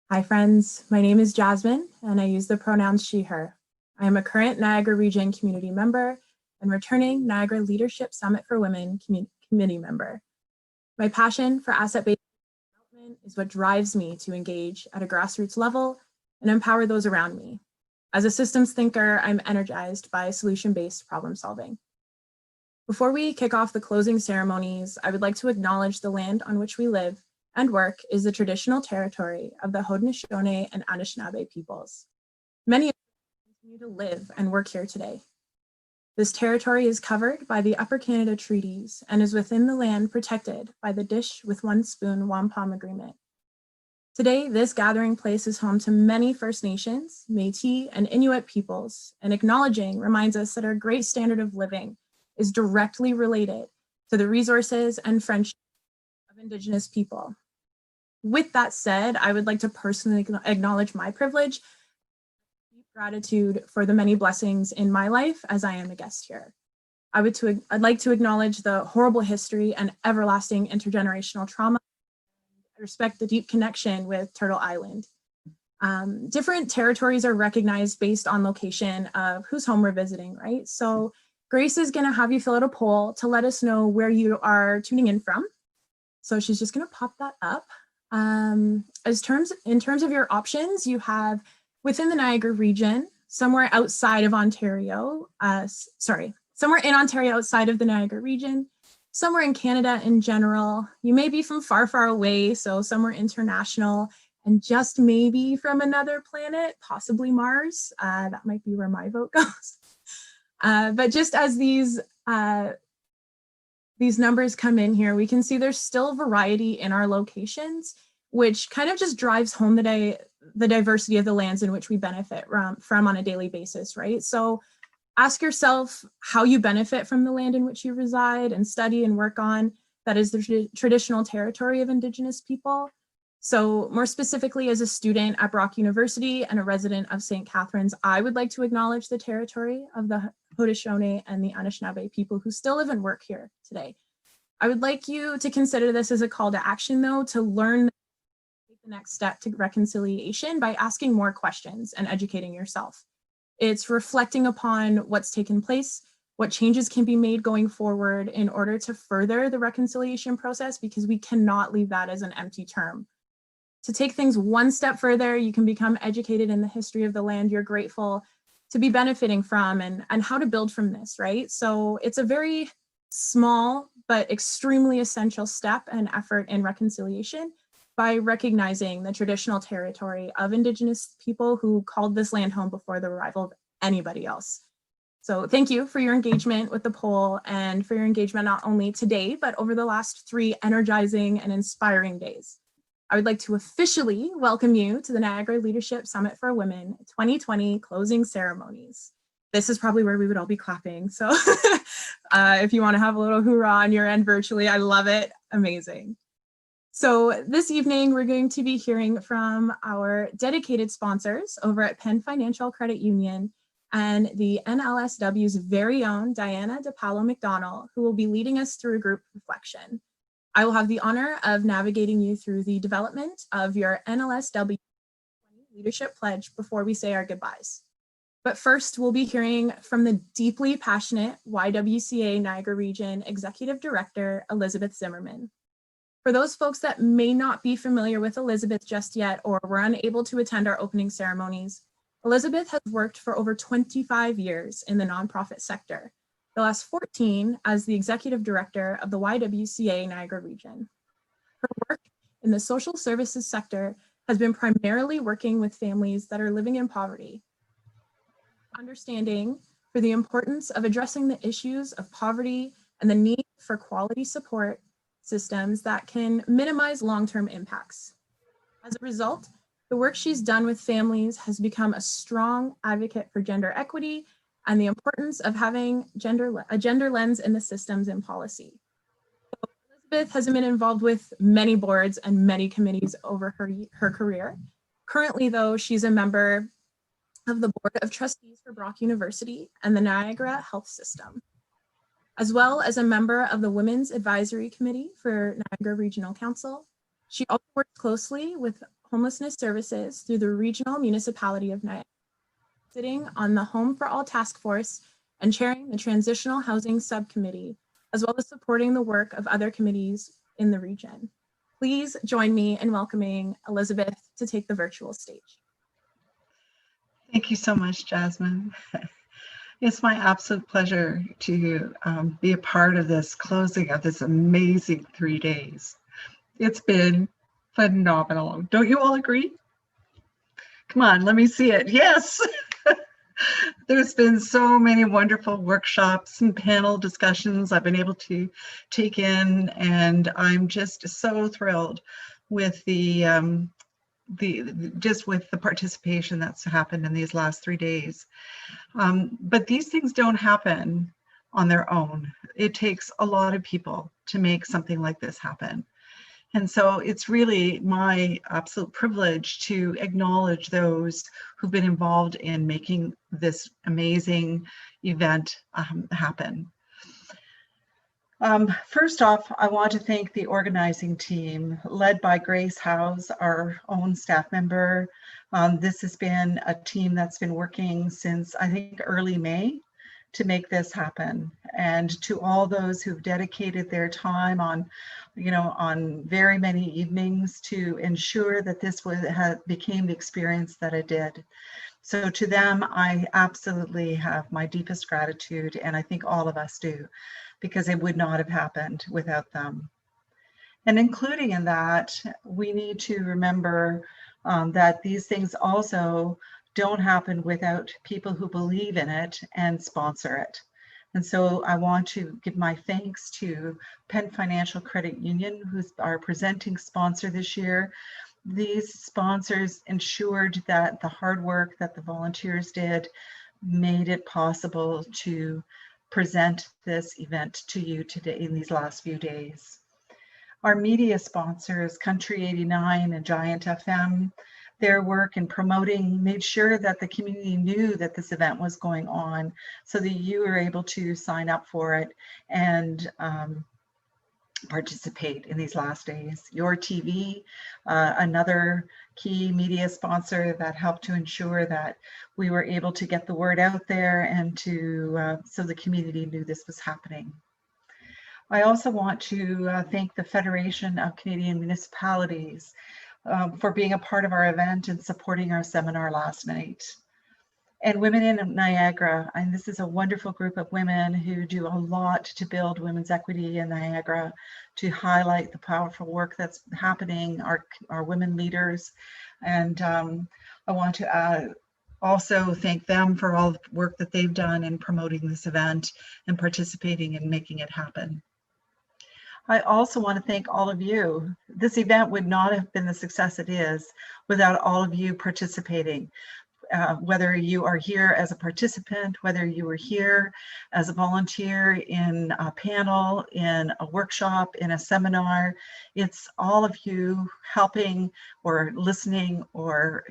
Hi friends, my name is Jasmine and I use the pronouns she, her. I am a current Niagara Region community member and returning Niagara Leadership Summit for Women committee member. My passion for asset-based development is what drives me to engage at a grassroots level and empower those around me. As a systems thinker, I'm energized by solution-based problem solving. Before we kick off the closing ceremonies, I would like to acknowledge the land on which we live and work is the traditional territory of the Haudenosaunee and Anishinaabe peoples. Many of them continue to live and work here today. This territory is covered by the Upper Canada Treaties and is within the land protected by the Dish with One Spoon Wampum Agreement. Today, this gathering place is home to many First Nations, Métis, and Inuit peoples, and acknowledging reminds us that our great standard of living is directly related to the resources and friendship of Indigenous people. With that said, I would like to personally acknowledge my privilege, deep gratitude for the many blessings in my life as I am a guest here. I'd like to acknowledge the horrible history and everlasting intergenerational trauma. I respect the deep connection with Turtle Island. Different territories are recognized based on location of whose home we're visiting, right? So Grace is gonna have you fill out a poll to let us know where you are tuning in from. So she's just gonna pop that up. In terms of your options, you have within the Niagara region, somewhere outside of Ontario, somewhere in Ontario outside of the Niagara region, somewhere in Canada in general. You may be from far, far away, so somewhere international, and just maybe from another planet, possibly Mars. That might be where my vote goes. But just as these numbers come in here, we can see there's still variety in our locations, which kind of just drives home the diversity of the lands in which we benefit from on a daily basis, right? So ask yourself how you benefit from the land in which you reside and study and work on. That is the traditional territory of Indigenous people. So more specifically, as a student at Brock University and a resident of St. Catharines, I would like to acknowledge the territory of the Haudenosaunee and the Anishinaabe people who still live and work here today. I would like you to consider this as a call to action, though, to learn the next step to reconciliation by asking more questions and educating yourself. It's reflecting upon what's taken place, what changes can be made going forward in order to further the reconciliation process, because we cannot leave that as an empty term. To take things one step further, you can become educated in the history of the land you're grateful to be benefiting from and how to build from this, right? So it's a very small but extremely essential step and effort in reconciliation by recognizing the traditional territory of Indigenous people who called this land home before the arrival of anybody else. So thank you for your engagement with the poll and for your engagement not only today, but over the last 3 energizing and inspiring days. I would like to officially welcome you to the Niagara Leadership Summit for Women 2020 closing ceremonies. This is probably where we would all be clapping. So if you want to have a little hoorah on your end virtually, I love it. Amazing. So this evening, we're going to be hearing from our dedicated sponsors over at Penn Financial Credit Union and the NLSW's very own Diana DePaolo-McDonnell, who will be leading us through a group reflection. I will have the honor of navigating you through the development of your NLSW Leadership Pledge before we say our goodbyes. But first, we'll be hearing from the deeply passionate YWCA Niagara Region Executive Director, Elizabeth Zimmerman. For those folks that may not be familiar with Elizabeth just yet or were unable to attend our opening ceremonies, Elizabeth has worked for over 25 years in the nonprofit sector, the last 14 as the Executive Director of the YWCA Niagara Region. Her work in the social services sector has been primarily working with families that are living in poverty, understanding for the importance of addressing the issues of poverty and the need for quality support systems that can minimize long-term impacts. As a result, the work she's done with families has become a strong advocate for gender equity and the importance of having a gender lens in the systems and policy. So Elizabeth has been involved with many boards and many committees over her career. Currently, though, she's a member of the Board of Trustees for Brock University and the Niagara Health System, as well as a member of the Women's Advisory Committee for Niagara Regional Council. She also works closely with homelessness services through the regional municipality of Niagara, sitting on the Home for All Task Force and chairing the Transitional Housing Subcommittee, as well as supporting the work of other committees in the region. Please join me in welcoming Elizabeth to take the virtual stage. Thank you so much, Jasmine. It's my absolute pleasure to be a part of this closing of this amazing 3 days. It's been phenomenal. Don't you all agree? Come on, let me see it. Yes. There's been so many wonderful workshops and panel discussions I've been able to take in, and I'm just so thrilled with just with the participation that's happened in these last 3 days. But these things don't happen on their own. It takes a lot of people to make something like this happen. And so it's really my absolute privilege to acknowledge those who've been involved in making this amazing event happen. First off, I want to thank the organizing team led by Grace Howes, our own staff member. This has been a team that's been working since, I think, early May to make this happen. And to all those who've dedicated their time on very many evenings to ensure that this became the experience that it did. So to them, I absolutely have my deepest gratitude, and I think all of us do, because it would not have happened without them. And including in that, we need to remember that these things also don't happen without people who believe in it and sponsor it. And so I want to give my thanks to Penn Financial Credit Union, who's our presenting sponsor this year. These sponsors ensured that the hard work that the volunteers did made it possible to present this event to you today in these last few days. Our media sponsors, Country 89 and Giant FM, their work in promoting made sure that the community knew that this event was going on, so that you were able to sign up for it and participate in these last days. Your TV, another key media sponsor that helped to ensure that we were able to get the word out there and to so the community knew this was happening. I also want to thank the Federation of Canadian Municipalities for being a part of our event and supporting our seminar last night. And Women in Niagara, and this is a wonderful group of women who do a lot to build women's equity in Niagara, to highlight the powerful work that's happening, our women leaders. And I want to also thank them for all the work that they've done in promoting this event and participating and making it happen. I also want to thank all of you. This event would not have been the success it is without all of you participating. Whether you are here as a participant, whether you were here as a volunteer in a panel, in a workshop, in a seminar, it's all of you helping or listening or,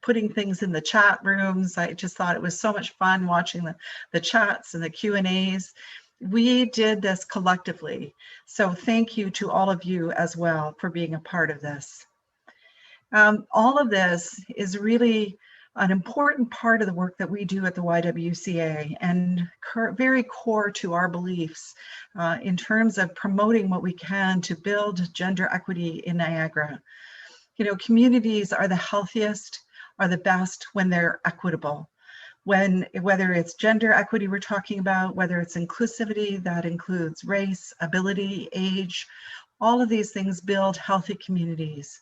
putting things in the chat rooms. I just thought it was so much fun watching the chats and the Q&As. We did this collectively. So thank you to all of you as well for being a part of this. All of this is really an important part of the work that we do at the YWCA and very core to our beliefs in terms of promoting what we can to build gender equity in Niagara. Communities are the healthiest, are the best when they're equitable. Whether it's gender equity we're talking about, whether it's inclusivity, that includes race, ability, age, all of these things build healthy communities.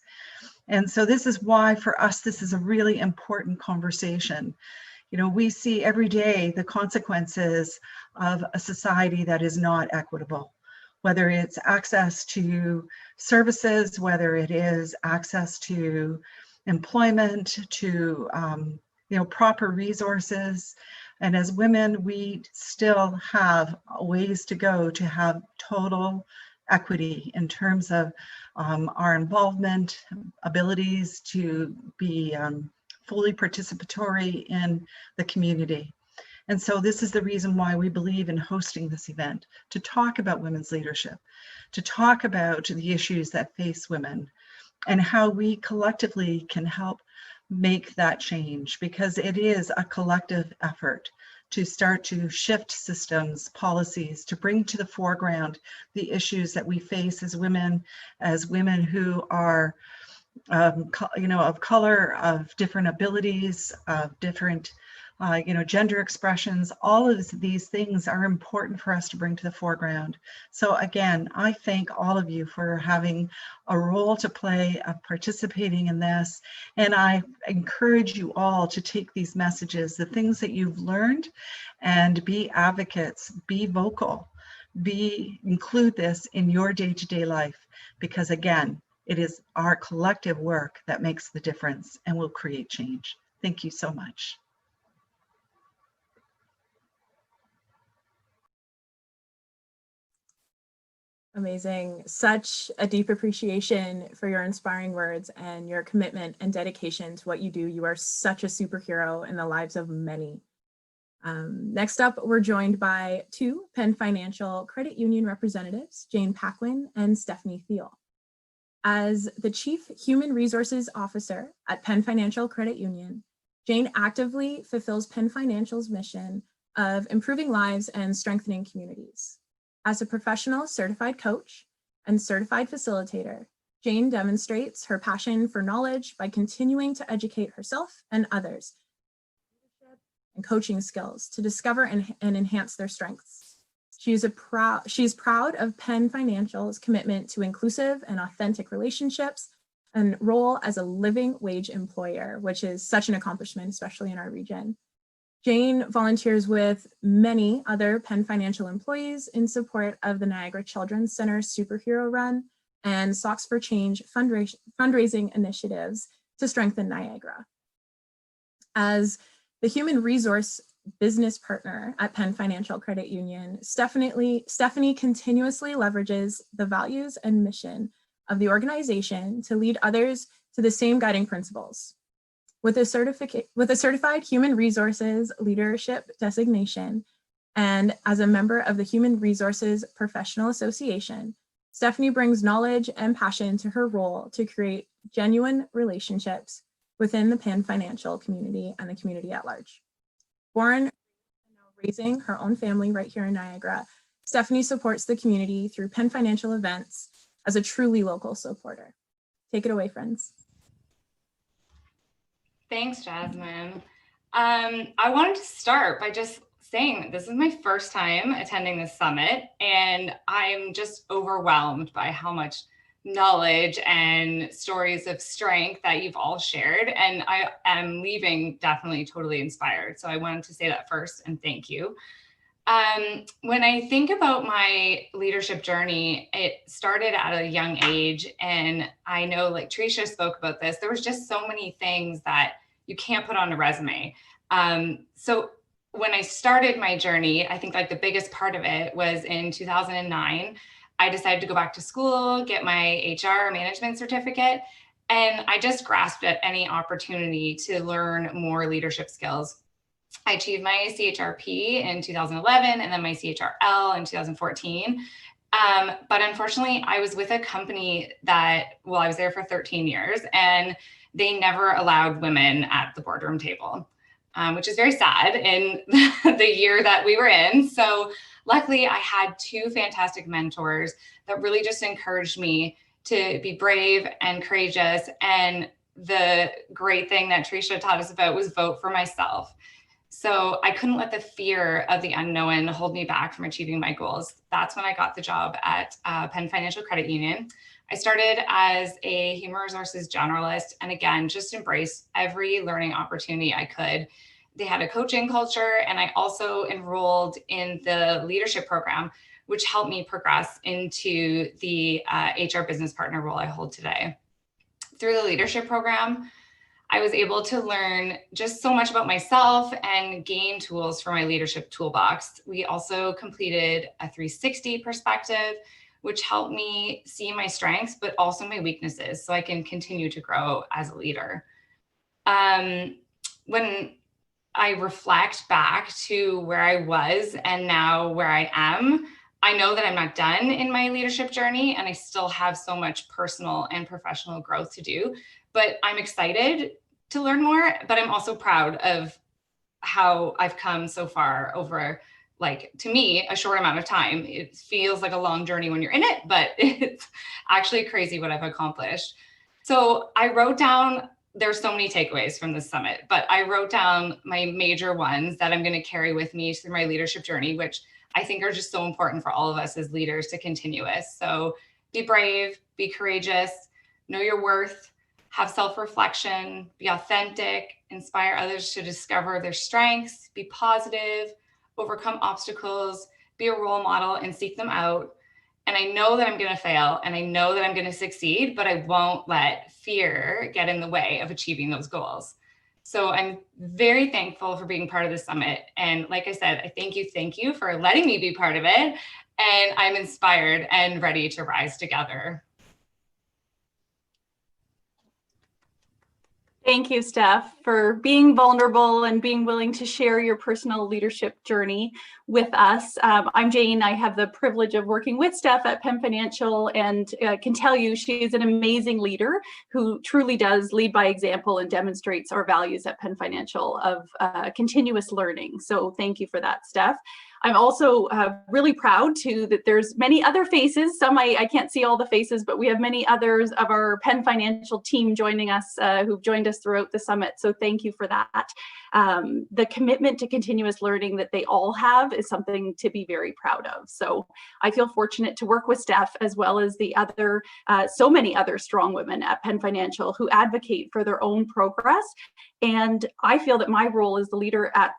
And so this is why for us, this is a really important conversation. We see every day the consequences of a society that is not equitable, whether it's access to services, whether it is access to employment, to proper resources. And as women, we still have ways to go to have total equity in terms of our involvement, abilities to be fully participatory in the community. And so this is the reason why we believe in hosting this event, to talk about women's leadership, to talk about the issues that face women, and how we collectively can help make that change, because it is a collective effort to start to shift systems, policies, to bring to the foreground the issues that we face as women who are, of color, of different abilities, of different, gender expressions. All of these things are important for us to bring to the foreground. So again, I thank all of you for having a role to play, of participating in this. And I encourage you all to take these messages, the things that you've learned, and be advocates, be vocal, include this in your day-to-day life, because again, it is our collective work that makes the difference and will create change. Thank you so much. Amazing. Such a deep appreciation for your inspiring words and your commitment and dedication to what you do. You are such a superhero in the lives of many. Next up, we're joined by two Penn Financial Credit Union representatives, Jane Paquin and Stephanie Thiel. As the Chief Human Resources Officer at Penn Financial Credit Union, Jane actively fulfills Penn Financial's mission of improving lives and strengthening communities. As a professional certified coach and certified facilitator, Jane demonstrates her passion for knowledge by continuing to educate herself and others and coaching skills to discover and enhance their strengths. She's proud of Penn Financial's commitment to inclusive and authentic relationships and role as a living wage employer, which is such an accomplishment, especially in our region. Jane volunteers with many other Penn Financial employees in support of the Niagara Children's Center Superhero Run and Socks for Change fundraising initiatives to strengthen Niagara. As the human resource business partner at Penn Financial Credit Union, Stephanie continuously leverages the values and mission of the organization to lead others to the same guiding principles. With a certified human resources leadership designation, and as a member of the Human Resources Professional Association, Stephanie brings knowledge and passion to her role to create genuine relationships within the Penn Financial community and the community at large. Born and now raising her own family right here in Niagara, Stephanie supports the community through Penn Financial events as a truly local supporter. Take it away, friends. Thanks, Jasmine. I wanted to start by just saying this is my first time attending this summit, and I'm just overwhelmed by how much knowledge and stories of strength that you've all shared. And I am leaving definitely totally inspired. So I wanted to say that first and thank you. When I think about my leadership journey, it started at a young age. And I know, like Tricia spoke about this, there was just so many things that you can't put on a resume. So when I started my journey, I think like the biggest part of it was in 2009, I decided to go back to school, get my HR management certificate. And I just grasped at any opportunity to learn more leadership skills. I achieved my CHRP in 2011 and then my CHRL in 2014. But unfortunately, I was with a company that, well, I was there for 13 years and they never allowed women at the boardroom table, which is very sad in the year that we were in. So luckily, I had two fantastic mentors that really just encouraged me to be brave and courageous. And the great thing that Tricia taught us about was vote for myself. So I couldn't let the fear of the unknown hold me back from achieving my goals. That's when I got the job at Penn Financial Credit Union. I started as a human resources generalist, and again, just embraced every learning opportunity I could. They had a coaching culture, and I also enrolled in the leadership program, which helped me progress into the HR business partner role I hold today. Through the leadership program, I was able to learn just so much about myself and gain tools for my leadership toolbox. We also completed a 360 perspective, which helped me see my strengths, but also my weaknesses so I can continue to grow as a leader. When I reflect back to where I was and now where I am, I know that I'm not done in my leadership journey, and I still have so much personal and professional growth to do, but I'm excited to learn more, but I'm also proud of how I've come so far over, like, to me, a short amount of time. It feels like a long journey when you're in it, but it's actually crazy what I've accomplished. So I wrote down, there's so many takeaways from this summit, but I wrote down my major ones that I'm going to carry with me through my leadership journey, which I think are just so important for all of us as leaders to continue with. So be brave, be courageous, know your worth, have self-reflection, be authentic, inspire others to discover their strengths, be positive, overcome obstacles, be a role model and seek them out. And I know that I'm going to fail and I know that I'm going to succeed, but I won't let fear get in the way of achieving those goals. So I'm very thankful for being part of the summit. And like I said, I thank you for letting me be part of it. And I'm inspired and ready to rise together. Thank you, Steph, for being vulnerable and being willing to share your personal leadership journey with us. I'm Jane. I have the privilege of working with Steph at Penn Financial, and can tell you she is an amazing leader who truly does lead by example and demonstrates our values at Penn Financial of continuous learning. So thank you for that, Steph. I'm also really proud too that there's many other faces. Some I can't see all the faces, but we have many others of our Penn Financial team joining us who've joined us throughout the summit. So thank you for that. The commitment to continuous learning that they all have is something to be very proud of. So I feel fortunate to work with Steph as well as the other, so many other strong women at Penn Financial who advocate for their own progress. And I feel that my role as the leader at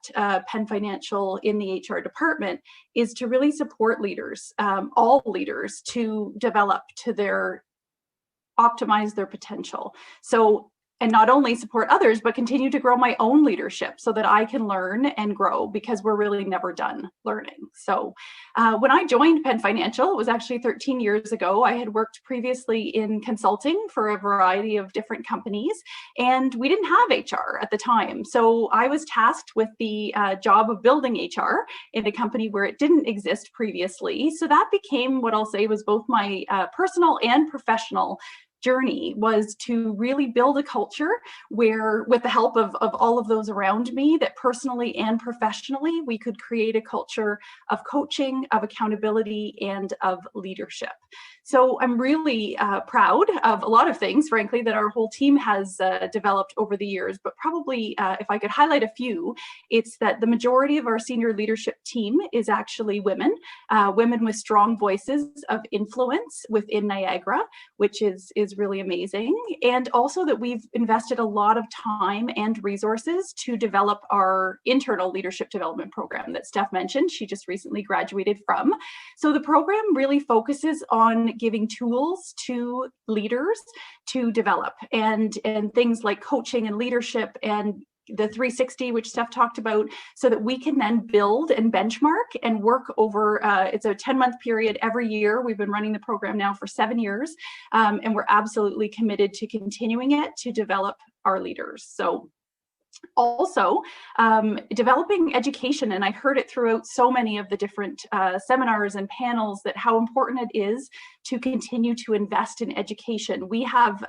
Penn Financial in the HR department is to really support leaders, all leaders, to develop to optimize their potential. So, and not only support others, but continue to grow my own leadership so that I can learn and grow, because we're really never done learning. So when I joined Penn Financial, it was actually 13 years ago. I had worked previously in consulting for a variety of different companies, and we didn't have HR at the time. So I was tasked with the job of building HR in a company where it didn't exist previously. So that became what I'll say was both my personal and professional journey, was to really build a culture where, with the help of all of those around me, that personally and professionally, we could create a culture of coaching, of accountability, and of leadership. So I'm really proud of a lot of things, frankly, that our whole team has developed over the years. But probably, if I could highlight a few, it's that the majority of our senior leadership team is actually women, women with strong voices of influence within Niagara, which is really amazing. And also that we've invested a lot of time and resources to develop our internal leadership development program that Steph mentioned. She just recently graduated from. So the program really focuses on giving tools to leaders to develop, and things like coaching and leadership and the 360, which Steph talked about, so that we can then build and benchmark and work over, it's a 10-month period every year. We've been running the program now for 7 years, and we're absolutely committed to continuing it to develop our leaders. So also developing education, and I heard it throughout so many of the different seminars and panels, that how important it is to continue to invest in education. We have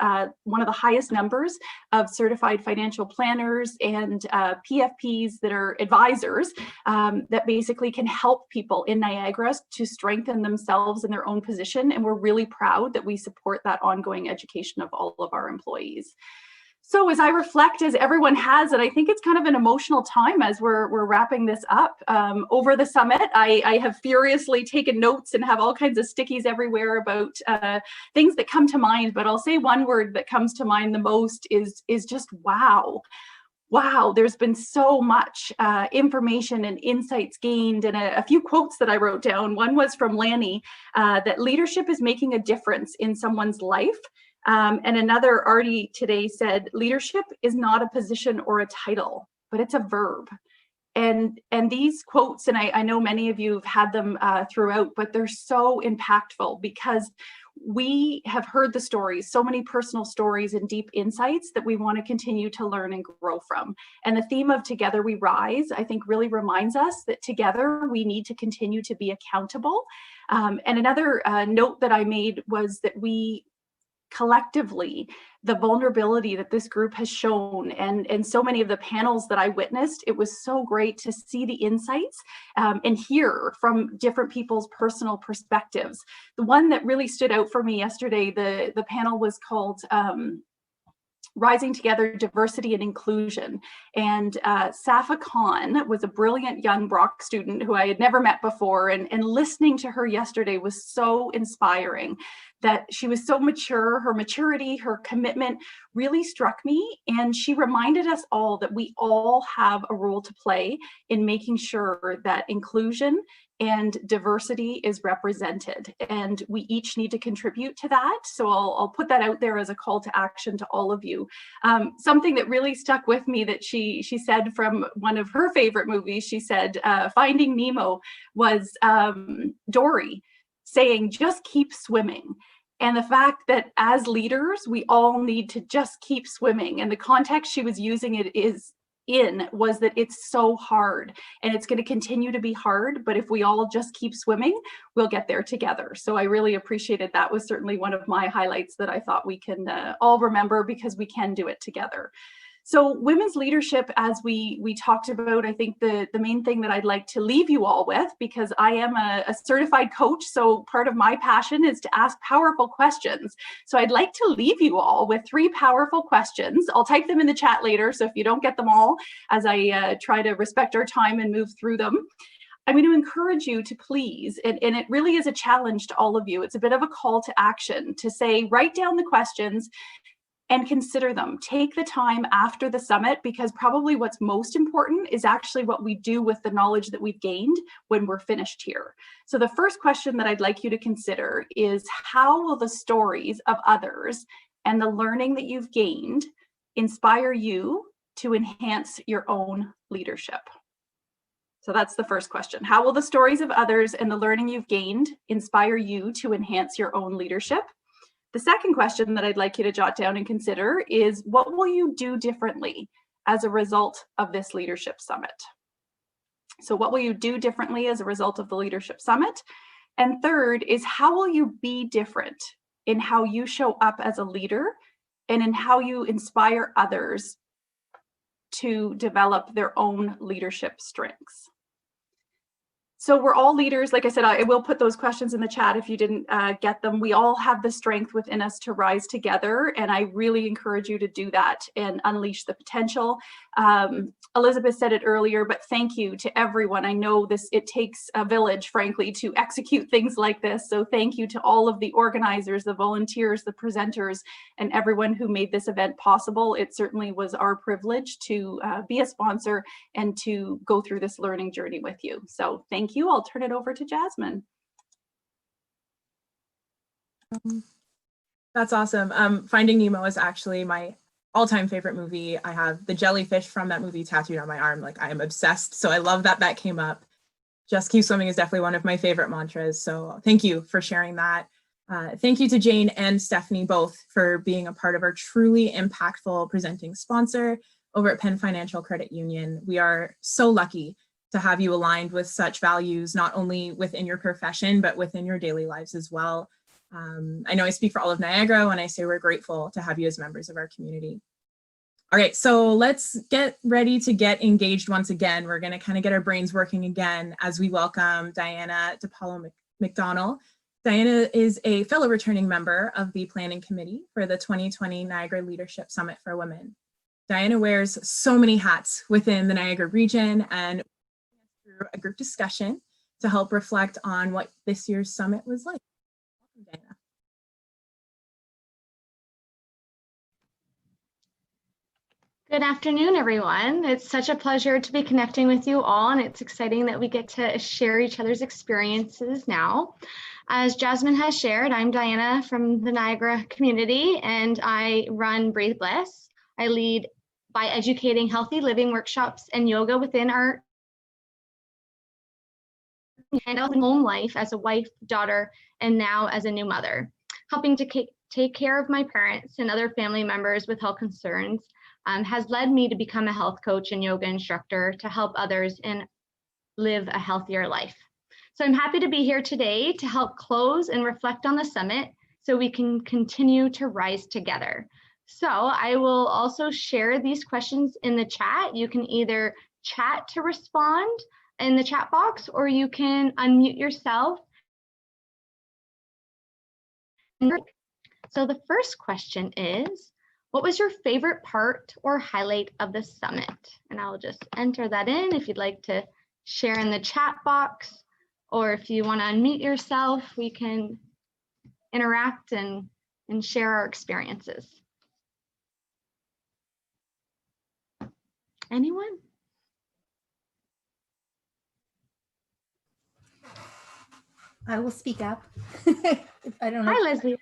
one of the highest numbers of certified financial planners and PFPs that are advisors that basically can help people in Niagara to strengthen themselves in their own position, and we're really proud that we support that ongoing education of all of our employees. So as I reflect, as everyone has, and I think it's kind of an emotional time as we're wrapping this up, over the summit, I have furiously taken notes and have all kinds of stickies everywhere about things that come to mind. But I'll say one word that comes to mind the most is just wow. Wow, there's been so much information and insights gained, and a few quotes that I wrote down. One was from Lanny, that leadership is making a difference in someone's life. And another, Artie today said, leadership is not a position or a title, but it's a verb. And these quotes, and I know many of you have had them throughout, but they're so impactful because we have heard the stories, so many personal stories and deep insights that we want to continue to learn and grow from. And the theme of Together We Rise, I think, really reminds us that together we need to continue to be accountable. And another note that I made was that we collectively, the vulnerability that this group has shown, and so many of the panels that I witnessed, it was so great to see the insights and hear from different people's personal perspectives. The one that really stood out for me yesterday, the panel was called Rising Together, Diversity and Inclusion. And Safa Khan was a brilliant young Brock student who I had never met before. And listening to her yesterday was so inspiring, that she was so mature. Her maturity, her commitment really struck me. And she reminded us all that we all have a role to play in making sure that inclusion and diversity is represented, and we each need to contribute to that. So I'll put that out there as a call to action to all of you. Something that really stuck with me that she said from one of her favorite movies, she said Finding Nemo, was Dory saying, just keep swimming. And the fact that as leaders, we all need to just keep swimming. And the context she was using it was that it's so hard, and it's going to continue to be hard, but if we all just keep swimming, we'll get there together. So I really appreciated that. Was certainly one of my highlights that I thought we can all remember, because we can do it together. So women's leadership, as we talked about, I think the main thing that I'd like to leave you all with, because I am a certified coach, so part of my passion is to ask powerful questions. So I'd like to leave you all with 3 powerful questions. I'll type them in the chat later, so if you don't get them all, as I try to respect our time and move through them, I'm going to encourage you to please, and it really is a challenge to all of you. It's a bit of a call to action to say, write down the questions and consider them. Take the time after the summit, because probably what's most important is actually what we do with the knowledge that we've gained when we're finished here. So the first question that I'd like you to consider is, how will the stories of others and the learning that you've gained inspire you to enhance your own leadership? So that's the first question. How will the stories of others and the learning you've gained inspire you to enhance your own leadership? The second question that I'd like you to jot down and consider is, what will you do differently as a result of this leadership summit? So what will you do differently as a result of the leadership summit? And third is, how will you be different in how you show up as a leader and in how you inspire others to develop their own leadership strengths? So we're all leaders. Like I said, I will put those questions in the chat if you didn't get them. We all have the strength within us to rise together, and I really encourage you to do that and unleash the potential. Elizabeth said it earlier, but thank you to everyone. I know it takes a village, frankly, to execute things like this. So thank you to all of the organizers, the volunteers, the presenters, and everyone who made this event possible. It certainly was our privilege to be a sponsor and to go through this learning journey with you. So thank you. I'll turn it over to Jasmine. That's awesome. Finding Nemo is actually my all-time favorite movie. I have the jellyfish from that movie tattooed on my arm. Like, I am obsessed. So I love that came up. Just keep swimming is definitely one of my favorite mantras. So thank you for sharing that. Thank you to Jane and Stephanie both for being a part of our truly impactful presenting sponsor over at Penn Financial Credit Union. We are so lucky to have you aligned with such values, not only within your profession, but within your daily lives as well. I know I speak for all of Niagara when I say we're grateful to have you as members of our community. All right, so let's get ready to get engaged once again. We're going to kind of get our brains working again as we welcome Diana DePaulo McDonald. Diana is a fellow returning member of the Planning Committee for the 2020 Niagara Leadership Summit for Women. Diana wears so many hats within the Niagara region, and through a group discussion to help reflect on what this year's summit was like. Welcome, Diana. Good afternoon, everyone. It's such a pleasure to be connecting with you all, and it's exciting that we get to share each other's experiences now. As Jasmine has shared, I'm Diana from the Niagara community, and I run Breathe Bliss. I lead by educating healthy living workshops and yoga within our handle home life as a wife, daughter, and now as a new mother, helping to take care of my parents and other family members with health concerns has led me to become a health coach and yoga instructor to help others and live a healthier life. So I'm happy to be here today to help close and reflect on the summit so we can continue to rise together. So I will also share these questions in the chat. You can either chat to respond in the chat box, or you can unmute yourself. So the first question is, what was your favorite part or highlight of the summit? And I'll just enter that in if you'd like to share in the chat box, or if you want to unmute yourself, we can interact and share our experiences. Anyone? I will speak up. I don't know. Hi, Leslie.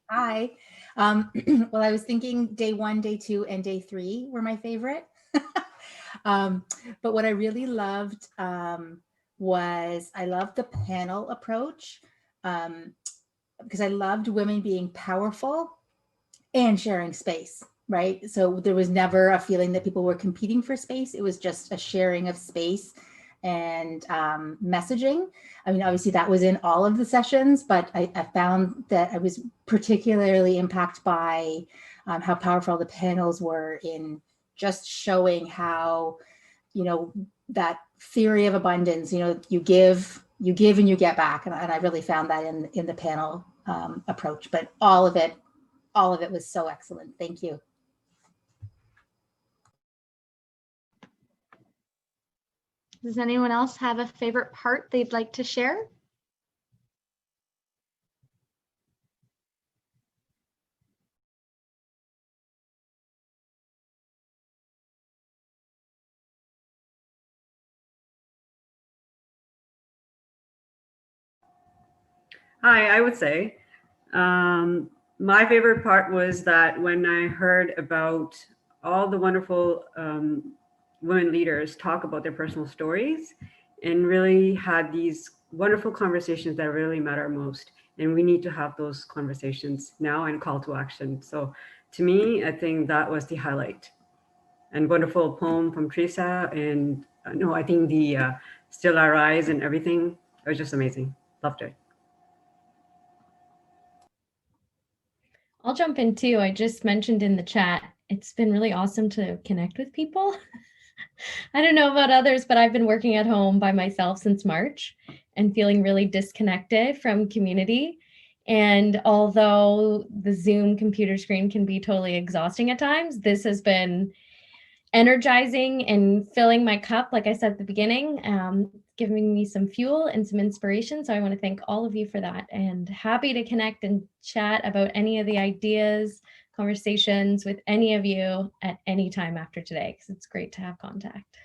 Hi. Well, I was thinking day 1, day 2, and day 3 were my favorite. But what I really loved was I loved the panel approach because I loved women being powerful and sharing space, right? So there was never a feeling that people were competing for space. It was just a sharing of space and messaging. I mean, obviously that was in all of the sessions, but I found that I was particularly impacted by how powerful the panels were in just showing how, you know, that theory of abundance, you know, you give and you get back. And I really found that in the panel approach, but all of it was so excellent. Thank you. Does anyone else have a favorite part they'd like to share? Hi, I would say my favorite part was that when I heard about all the wonderful women leaders talk about their personal stories and really had these wonderful conversations that really matter most. And we need to have those conversations now and call to action. So to me, I think that was the highlight. And wonderful poem from Teresa. And no, I think the Still I Rise and everything, it was just amazing. Loved it. I'll jump in too. I just mentioned in the chat, it's been really awesome to connect with people. I don't know about others, but I've been working at home by myself since March and feeling really disconnected from community. And although the Zoom computer screen can be totally exhausting at times, this has been energizing and filling my cup, like I said at the beginning, giving me some fuel and some inspiration. So I want to thank all of you for that, and happy to connect and chat about any of the ideas, conversations with any of you at any time after today, because it's great to have contact.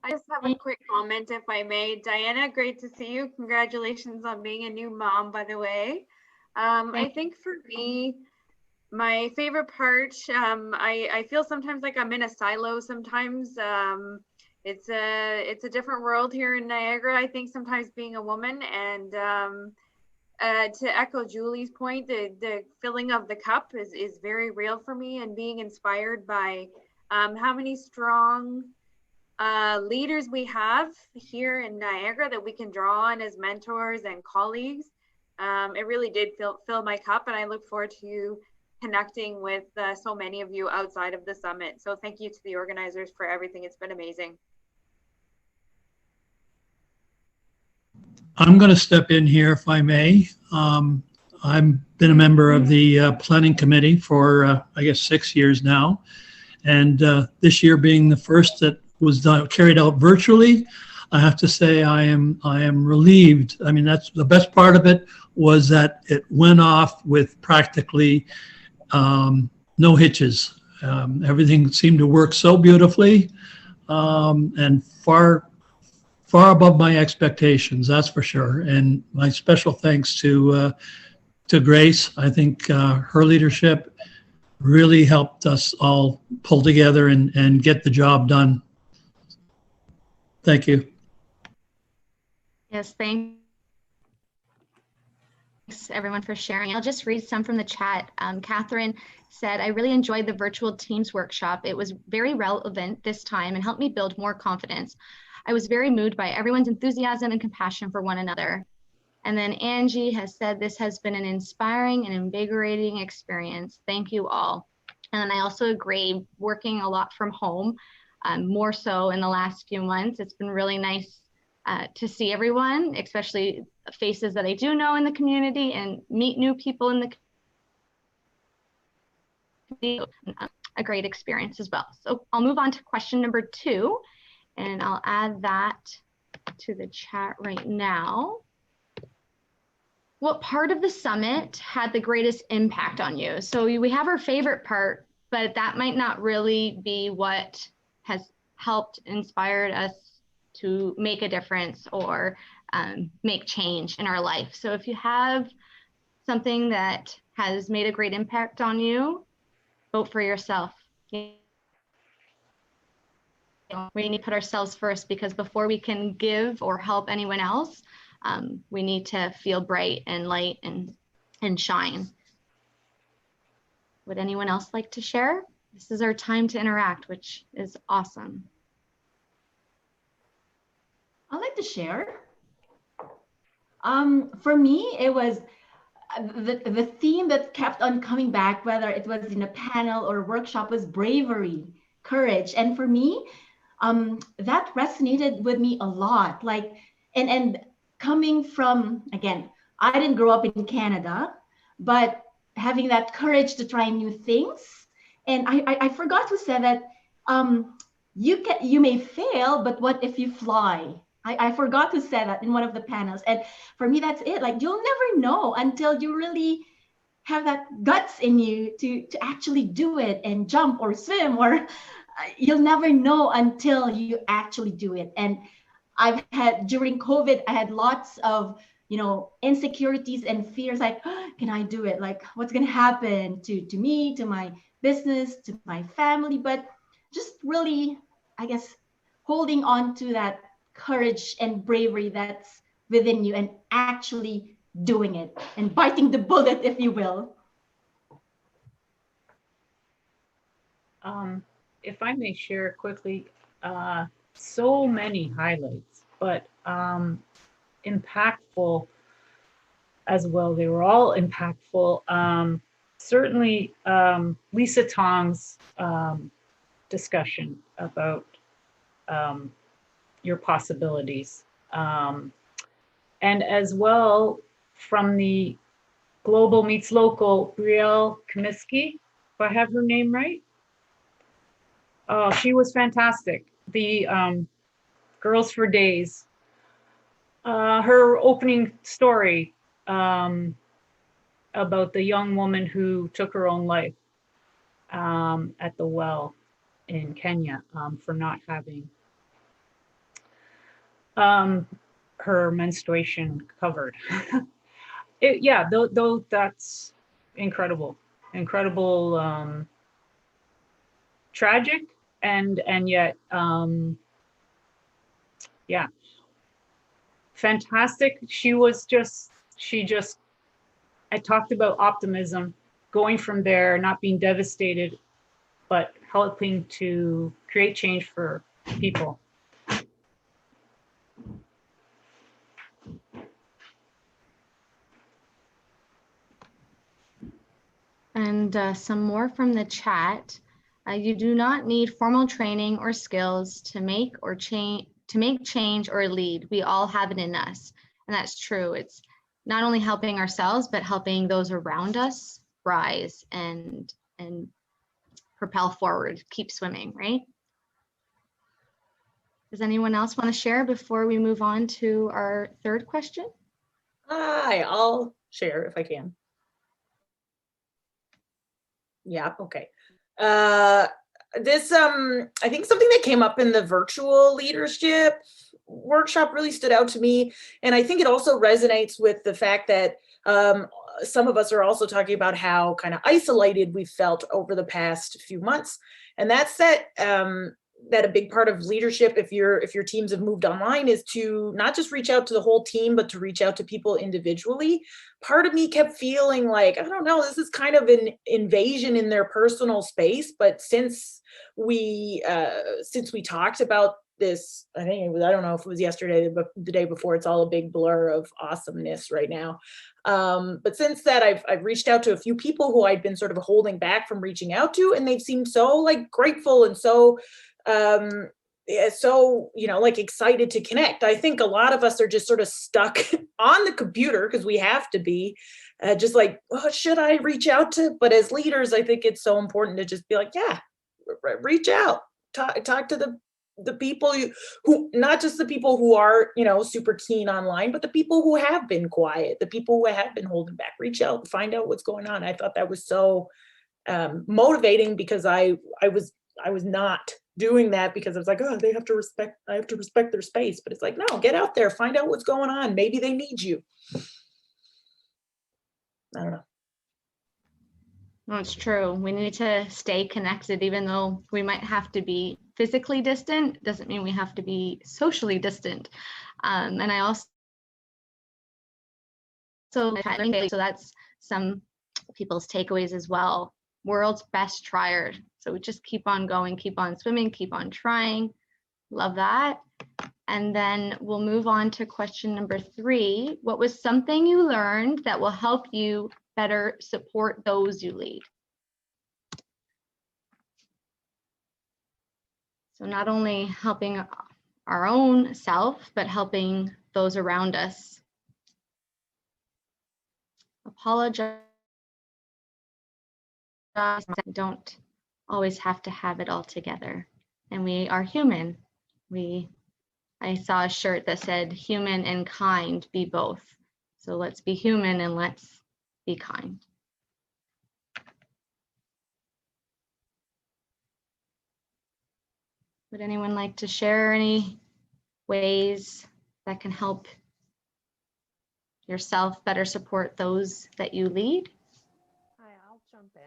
I just have a quick comment, if I may. Diana, great to see you. Congratulations on being a new mom, by the way. I think for me, my favorite part, I feel sometimes like I'm in a silo sometimes. It's a different world here in Niagara, I think, sometimes being a woman. And to echo Julie's point, the filling of the cup is very real for me, and being inspired by how many strong leaders we have here in Niagara that we can draw on as mentors and colleagues. It really did fill my cup, and I look forward to connecting with so many of you outside of the summit. So thank you to the organizers for everything. It's been amazing. I'm going to step in here if I may. I've been a member of the planning committee for, I guess, 6 years now. And this year being the first that was carried out virtually, I have to say I am relieved. I mean, that's the best part of it, was that it went off with practically no hitches. Everything seemed to work so beautifully, and far above my expectations, that's for sure. And my special thanks to Grace. I think her leadership really helped us all pull together and get the job done. Thank you. Yes, thanks everyone for sharing. I'll just read some from the chat. Catherine said, I really enjoyed the virtual Teams workshop. It was very relevant this time and helped me build more confidence. I was very moved by everyone's enthusiasm and compassion for one another. And then Angie has said, this has been an inspiring and invigorating experience. Thank you all. And I also agree, working a lot from home, more so in the last few months. It's been really nice to see everyone, especially faces that I do know in the community, and meet new people in the community. A great experience as well. So I'll move on to question number 2, and I'll add that to the chat right now. What part of the summit had the greatest impact on you? So we have our favorite part, but that might not really be what has helped inspired us to make a difference or make change in our life. So if you have something that has made a great impact on you, vote for yourself. We need to put ourselves first, because before we can give or help anyone else, we need to feel bright and light and shine. Would anyone else like to share? This is our time to interact, which is awesome. I'd like to share. For me, it was the theme that kept on coming back, whether it was in a panel or a workshop, was bravery, courage. And for me, that resonated with me a lot. Like, and coming from, again, I didn't grow up in Canada, but having that courage to try new things. And I forgot to say that you may fail, but what if you fly? I forgot to say that in one of the panels. And for me, that's it. Like, you'll never know until you really have that guts in you to actually do it and jump or swim, or you'll never know until you actually do it. And I've had, during COVID, I had lots of, insecurities and fears, like, oh, can I do it? Like, what's going to happen to me, to my business, to my family? But just really, I guess, holding on to that courage and bravery that's within you and actually doing it and biting the bullet, if you will. If I may share quickly, so many highlights, but impactful as well. They were all impactful. Certainly Lisa Tong's discussion about your possibilities. And as well, from the Global Meets Local, Brielle Comiskey, if I have her name right. Oh, she was fantastic. The Girls for Days. Her opening story about the young woman who took her own life at the well in Kenya for not having her menstruation covered. Though that's incredible, tragic, and yet, fantastic. I talked about optimism, going from there, not being devastated, but helping to create change for people. And some more from the chat. You do not need formal training or skills to make change or lead. We all have it in us. And that's true. It's not only helping ourselves, but helping those around us rise and propel forward, keep swimming, right? Does anyone else want to share before we move on to our third question? I'll share if I can. Yeah, okay. This, I think something that came up in the virtual leadership workshop really stood out to me. And I think it also resonates with the fact that some of us are also talking about how kind of isolated we felt over the past few months. And that's that that a big part of leadership, if your teams have moved online, is to not just reach out to the whole team, but to reach out to people individually. Part of me kept feeling like, I don't know, this is kind of an invasion in their personal space. But since we talked about this, I think it was, I don't know if it was yesterday, but the day before, it's all a big blur of awesomeness right now. But since that, I've reached out to a few people who I'd been sort of holding back from reaching out to, and they've seemed so like grateful and so like excited to connect. I think a lot of us are just sort of stuck on the computer because we have to be, just like, oh, should I reach out to? But as leaders, I think it's so important to just be like, yeah, reach out, talk to the people who, not just the people who are, super keen online, but the people who have been quiet, the people who have been holding back. Reach out, find out what's going on. I thought that was so motivating, because I was not doing that, because I was like, oh, I have to respect their space. But it's like, no, get out there, find out what's going on. Maybe they need you. I don't know. No, it's true. We need to stay connected, even though we might have to be physically distant. Doesn't mean we have to be socially distant. And I also, so that's some people's takeaways as well. World's best trier. So we just keep on going, keep on swimming, keep on trying. Love that. And then we'll move on to question number 3. What was something you learned that will help you better support those you lead? So not only helping our own self, but helping those around us. Apologize. We don't always have to have it all together. And we are human. I saw a shirt that said human and kind, be both. So let's be human and let's be kind. Would anyone like to share any ways that can help yourself better support those that you lead? Hi, I'll jump in.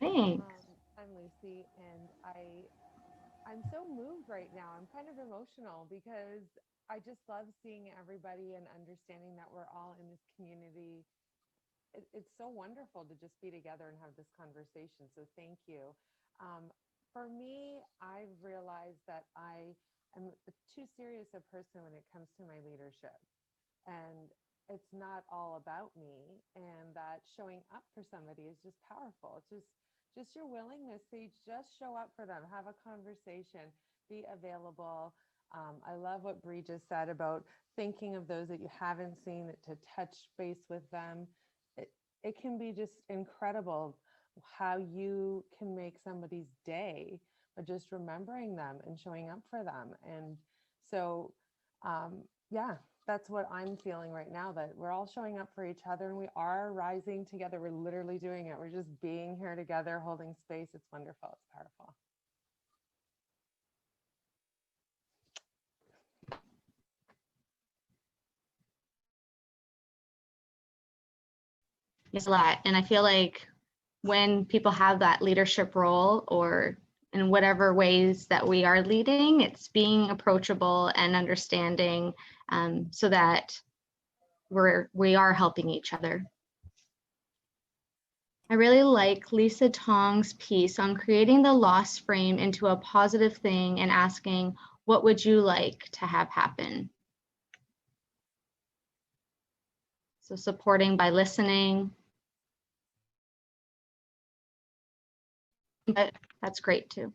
Thanks. I'm Lucy, and I'm so moved right now. I'm kind of emotional because I just love seeing everybody and understanding that we're all in this community. It's so wonderful to just be together and have this conversation. So thank you. For me, I've realized that I am too serious a person when it comes to my leadership. And it's not all about me, and that showing up for somebody is just powerful. It's just your willingness to just show up for them, have a conversation, be available. I love what Bree just said about thinking of those that you haven't seen, to touch base with them. It can be just incredible how you can make somebody's day, but just remembering them and showing up for them. And so, yeah, that's what I'm feeling right now, that we're all showing up for each other and we are rising together. We're literally doing it. We're just being here together, holding space. It's wonderful. It's powerful. It's a lot. And I feel like when people have that leadership role, or in whatever ways that we are leading, it's being approachable and understanding, so that we are helping each other. I really like Lisa Tong's piece on creating the loss frame into a positive thing and asking, what would you like to have happen? So supporting by listening. But that's great too.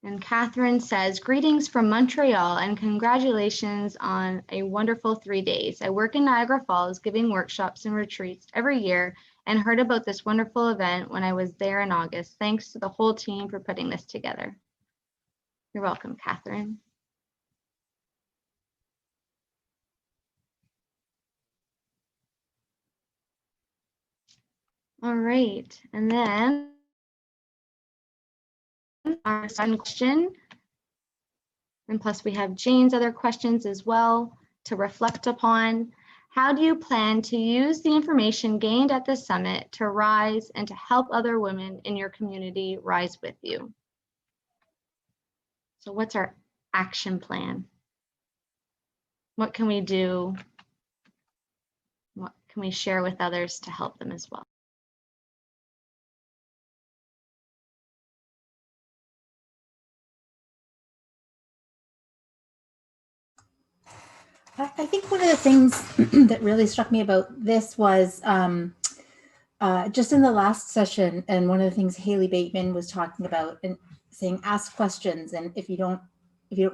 And Catherine says, greetings from Montreal and congratulations on a wonderful 3 days. I work in Niagara Falls giving workshops and retreats every year and heard about this wonderful event when I was there in August. Thanks to the whole team for putting this together. You're welcome, Catherine. All right, and then our second question, and plus we have Jane's other questions as well to reflect upon. How do you plan to use the information gained at the summit to rise and to help other women in your community rise with you? So what's our action plan? What can we do? What can we share with others to help them as well? I think one of the things that really struck me about this was just in the last session, and one of the things Haley Bateman was talking about and saying, ask questions, and if you don't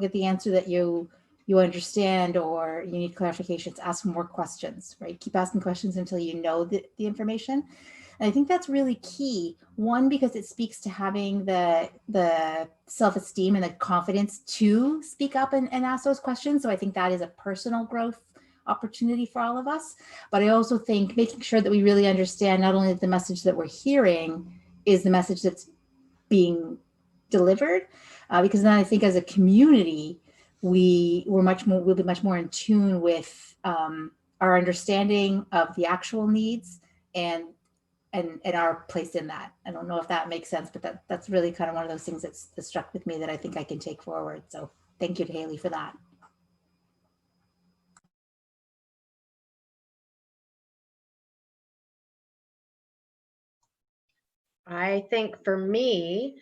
get the answer that you understand or you need clarifications, ask more questions, right? Keep asking questions until you know the information. And I think that's really key. One, because it speaks to having the self-esteem and the confidence to speak up and ask those questions. So I think that is a personal growth opportunity for all of us. But I also think making sure that we really understand not only that the message that we're hearing is the message that's being delivered, because then I think as a community, we'll be much more in tune with our understanding of the actual needs and our place in that. I don't know if that makes sense, but that's really kind of one of those things that struck with me that I think I can take forward. So thank you to Haley for that. I think for me,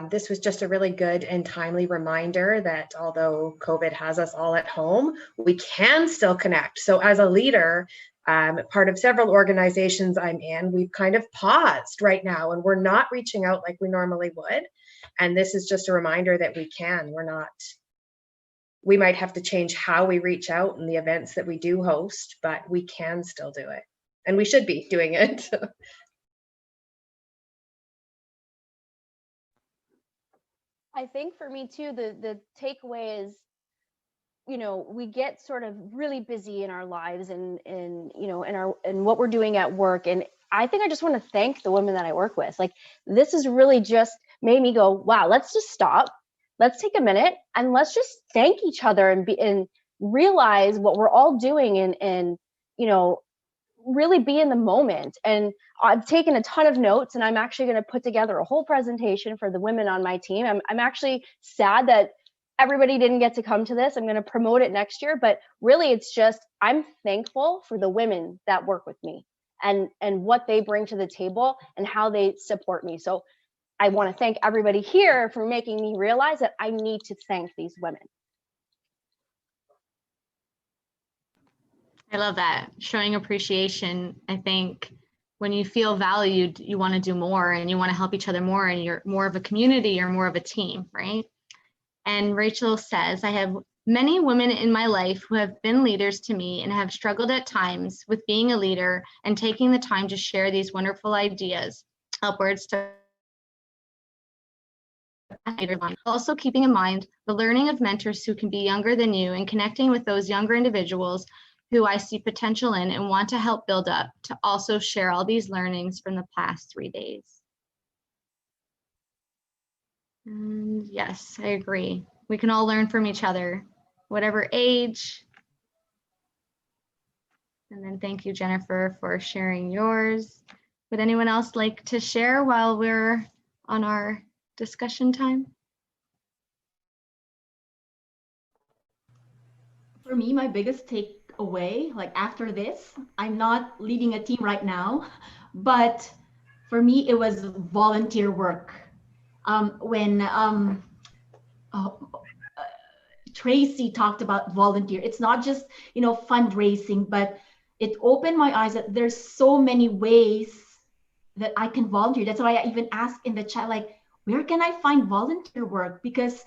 this was just a really good and timely reminder that although COVID has us all at home, we can still connect. So as a leader, part of several organizations I'm in, we've kind of paused right now and we're not reaching out like we normally would. And this is just a reminder that we might have to change how we reach out in the events that we do host, but we can still do it. And we should be doing it. I think for me too, the takeaway is, we get sort of really busy in our lives and in what we're doing at work. And I think I just want to thank the women that I work with. Like, this has really just made me go, wow, let's just stop. Let's take a minute and let's just thank each other and realize what we're all doing and really be in the moment. And I've taken a ton of notes, and I'm actually going to put together a whole presentation for the women on my team. I'm actually sad that everybody didn't get to come to this. I'm going to promote it next year, but really it's just, I'm thankful for the women that work with me and what they bring to the table and how they support me. So I want to thank everybody here for making me realize that I need to thank these women. I love that. Showing appreciation. I think when you feel valued, you want to do more and you want to help each other more, and you're more of a community, you're more of a team, right? And Rachel says, I have many women in my life who have been leaders to me and have struggled at times with being a leader and taking the time to share these wonderful ideas, upwards to also keeping in mind the learning of mentors who can be younger than you and connecting with those younger individuals who I see potential in and want to help build up, to also share all these learnings from the past 3 days. And yes, I agree. We can all learn from each other, whatever age. And then thank you, Jennifer, for sharing yours. Would anyone else like to share while we're on our discussion time? For me, my biggest takeaway, like after this, I'm not leading a team right now, but for me, it was volunteer work. When Tracy talked about volunteer, it's not just, fundraising, but it opened my eyes that there's so many ways that I can volunteer. That's why I even asked in the chat, like, where can I find volunteer work? Because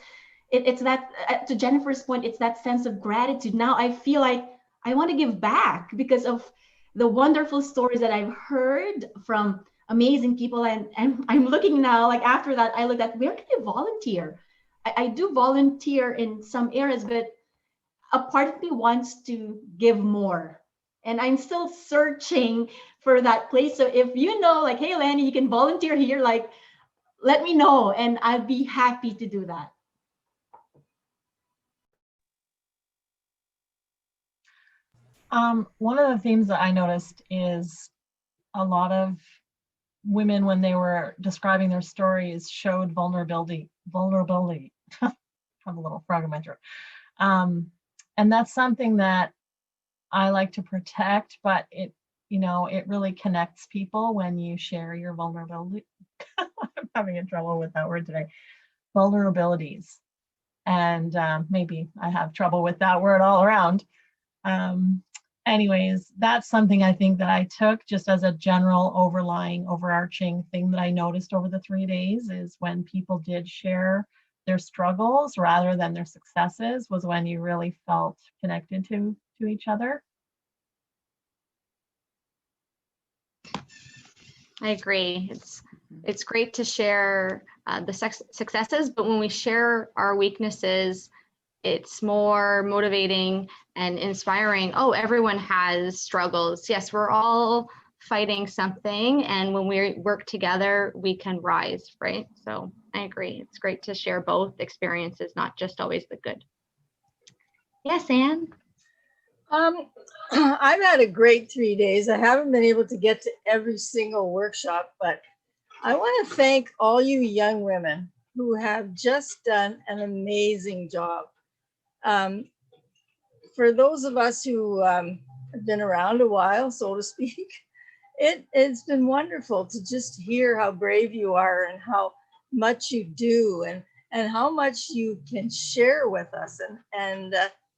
it's that, to Jennifer's point, it's that sense of gratitude. Now I feel like I want to give back because of the wonderful stories that I've heard from amazing people. And I'm looking now, like after that, I looked at where can I volunteer? I do volunteer in some areas, but a part of me wants to give more. And I'm still searching for that place. So if you know, like, hey, Lanny, you can volunteer here, like, let me know and I'd be happy to do that. One of the themes that I noticed is a lot of women, when they were describing their stories, showed vulnerability. Have a little frog in my throat. And that's something that I like to protect, but it really connects people when you share your vulnerability. I'm having a trouble with that word today. Vulnerabilities. And maybe I have trouble with that word all around. Anyways, that's something I think that I took just as a general overarching thing that I noticed over the 3 days, is when people did share their struggles rather than their successes, was when you really felt connected to each other. I agree. It's great to share the successes, but when we share our weaknesses, it's more motivating and inspiring. Oh, everyone has struggles. Yes, we're all fighting something, and when we work together, we can rise, right? So I agree. It's great to share both experiences, not just always the good. Yes, Anne? I've had a great 3 days. I haven't been able to get to every single workshop, but I want to thank all you young women who have just done an amazing job. For those of us who have been around a while, so to speak, it's been wonderful to just hear how brave you are and how much you do, and how much you can share with us, and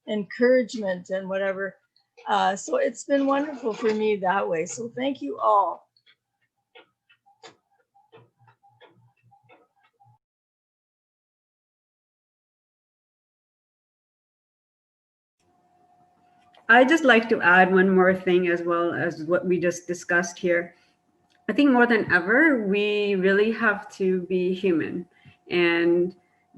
encouragement and whatever. So it's been wonderful for me that way. So thank you all. I just like to add one more thing as well as what we just discussed here. I think more than ever, we really have to be human and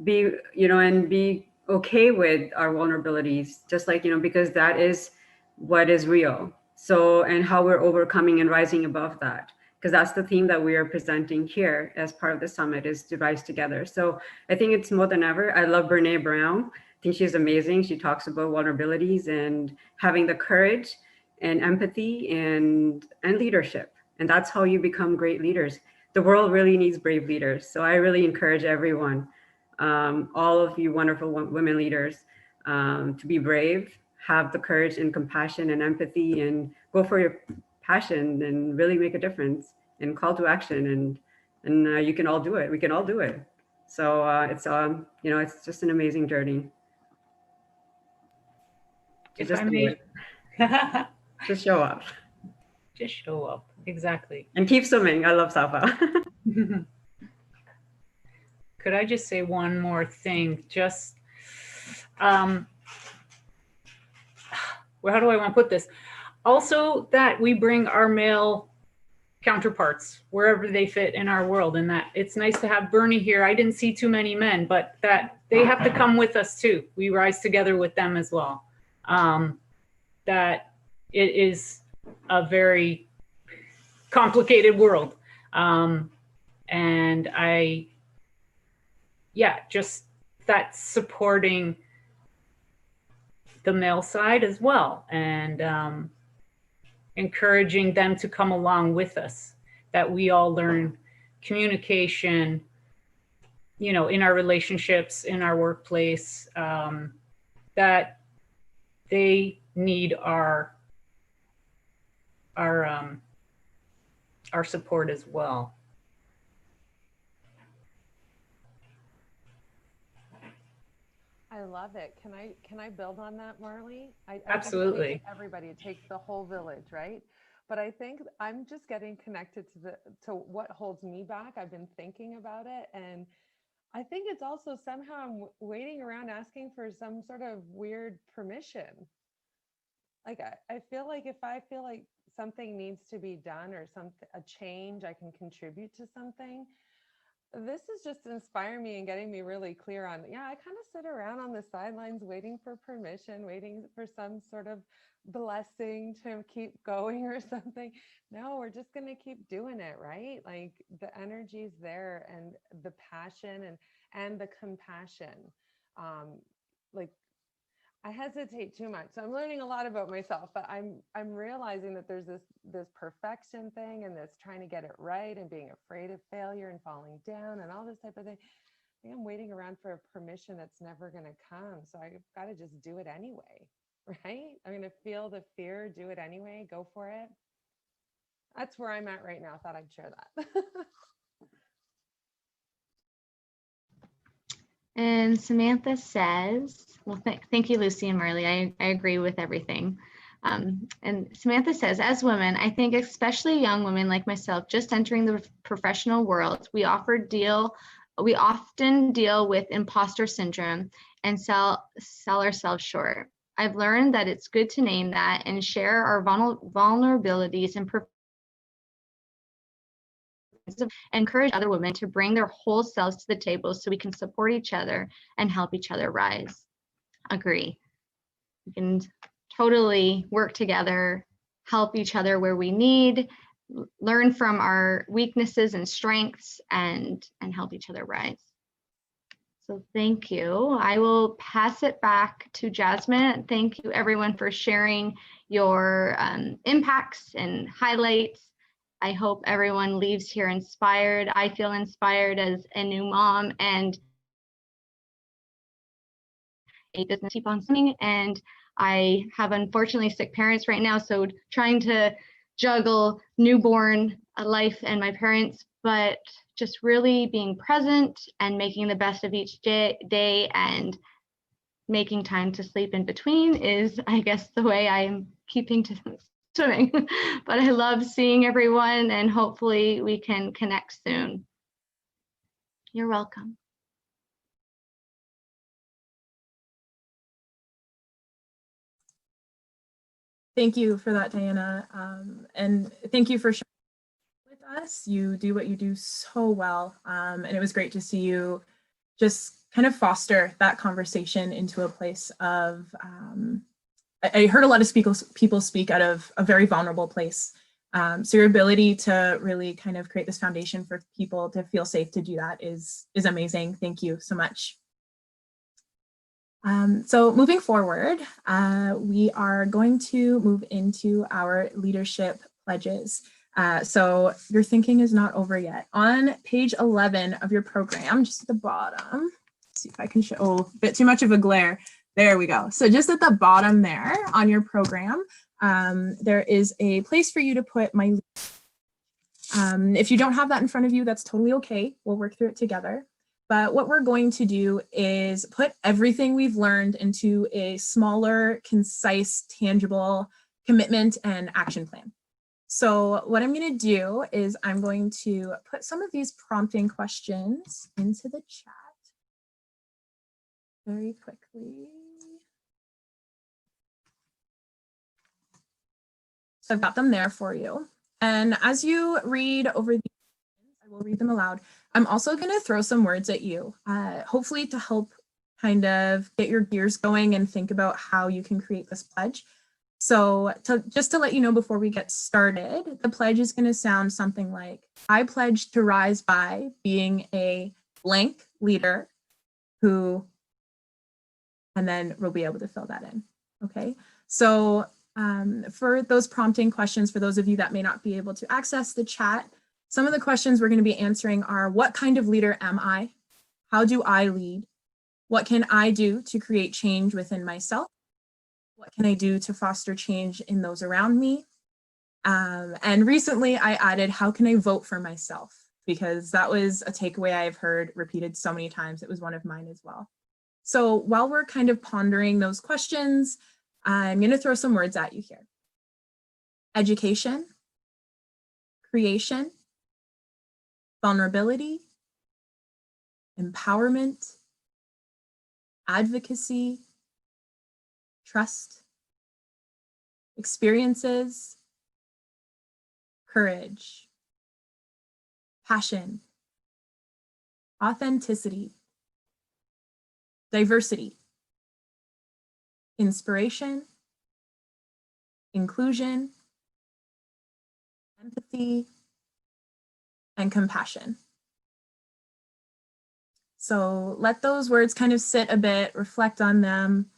be, and be okay with our vulnerabilities, just like, because that is what is real. So, and how we're overcoming and rising above that, because that's the theme that we are presenting here as part of the summit, is to rise together. So I think it's more than ever. I love Brene Brown. I think she's amazing. She talks about vulnerabilities and having the courage and empathy and leadership. And that's how you become great leaders. The world really needs brave leaders. So I really encourage everyone, all of you wonderful women leaders, to be brave, have the courage and compassion and empathy, and go for your passion and really make a difference, and call to action. And you can all do it. We can all do it. So it's just an amazing journey. If I may, just show up. Just show up. Exactly. And keep swimming. I love Safa. Could I just say one more thing? Just, well, how do I want to put this? Also, that we bring our male counterparts wherever they fit in our world, and that it's nice to have Bernie here. I didn't see too many men, but that they have to come with us too. We rise together with them as well. That it is a very complicated world. And just that supporting the male side as well, and encouraging them to come along with us, that we all learn communication, in our relationships, in our workplace, that they need our support as well. I love it. Can I build on that, Marley? Absolutely. It takes everybody. It takes the whole village, right? But I think I'm just getting connected to what holds me back. I've been thinking about it, and I think it's also somehow I'm waiting around asking for some sort of weird permission. Like I feel like if I feel like something needs to be done, or a change, I can contribute to something. This is just inspiring me and getting me really clear on, I kind of sit around on the sidelines waiting for permission, waiting for some sort of blessing to keep going or something. No, we're just going to keep doing it, right? Like the energy's there, and the passion and the compassion. Like I hesitate too much. So I'm learning a lot about myself, but I'm realizing that there's this perfection thing and this trying to get it right and being afraid of failure and falling down and all this type of thing. I think I'm waiting around for a permission that's never going to come. So I've got to just do it anyway, right? I'm going to feel the fear, do it anyway, go for it. That's where I'm at right now. I thought I'd share that. And Samantha says, well, thank you, Lucy and Marley. I agree with everything. And Samantha says, as women, I think especially young women like myself, just entering the professional world, we often deal with imposter syndrome and sell ourselves short. I've learned that it's good to name that and share our vulnerabilities and encourage other women to bring their whole selves to the table so we can support each other and help each other rise. Agree. We can totally work together, help each other where we need, learn from our weaknesses and strengths, and help each other rise. So thank you. I will pass it back to Jasmine. Thank you everyone for sharing your impacts and highlights. I hope everyone leaves here inspired. I feel inspired as a new mom and a business keep on swimming, and I have unfortunately sick parents right now, so trying to juggle newborn life and my parents, but just really being present and making the best of each day and making time to sleep in between is, I guess, the way I'm keeping to swimming. But I love seeing everyone, and hopefully we can connect soon. You're welcome. Thank you for that, Diana. And thank you for sharing with us. You do what you do so well. And it was great to see you just kind of foster that conversation into a place of, I heard a lot of people speak out of a very vulnerable place. So your ability to really kind of create this foundation for people to feel safe to do that is amazing. Thank you so much. So moving forward, we are going to move into our leadership pledges. So your thinking is not over yet. On page 11 of your program, just at the bottom, let's see if I can show, oh, a bit too much of a glare. There we go. So just at the bottom there on your program, there is a place for you to put my. If you don't have that in front of you, that's totally okay. We'll work through it together. But what we're going to do is put everything we've learned into a smaller, concise, tangible commitment and action plan. So what I'm going to do is I'm going to put some of these prompting questions into the chat very quickly. So I've got them there for you. And as you read over these, I will read them aloud. I'm also going to throw some words at you, hopefully to help kind of get your gears going and think about how you can create this pledge. So just to let you know before we get started, the pledge is going to sound something like, I pledge to rise by being a blank leader who, and then we'll be able to fill that in. Okay, so for those prompting questions, for those of you that may not be able to access the chat, some of the questions we're going to be answering are, what kind of leader am I? How do I lead? What can I do to create change within myself? What can I do to foster change in those around me? And recently I added, how can I vote for myself? Because that was a takeaway I've heard repeated so many times. It was one of mine as well. So while we're kind of pondering those questions, I'm going to throw some words at you here. Education, creation, vulnerability, empowerment, advocacy, trust, experiences, courage, passion, authenticity, diversity, inspiration, inclusion, empathy, and compassion. So let those words kind of sit a bit, reflect on them,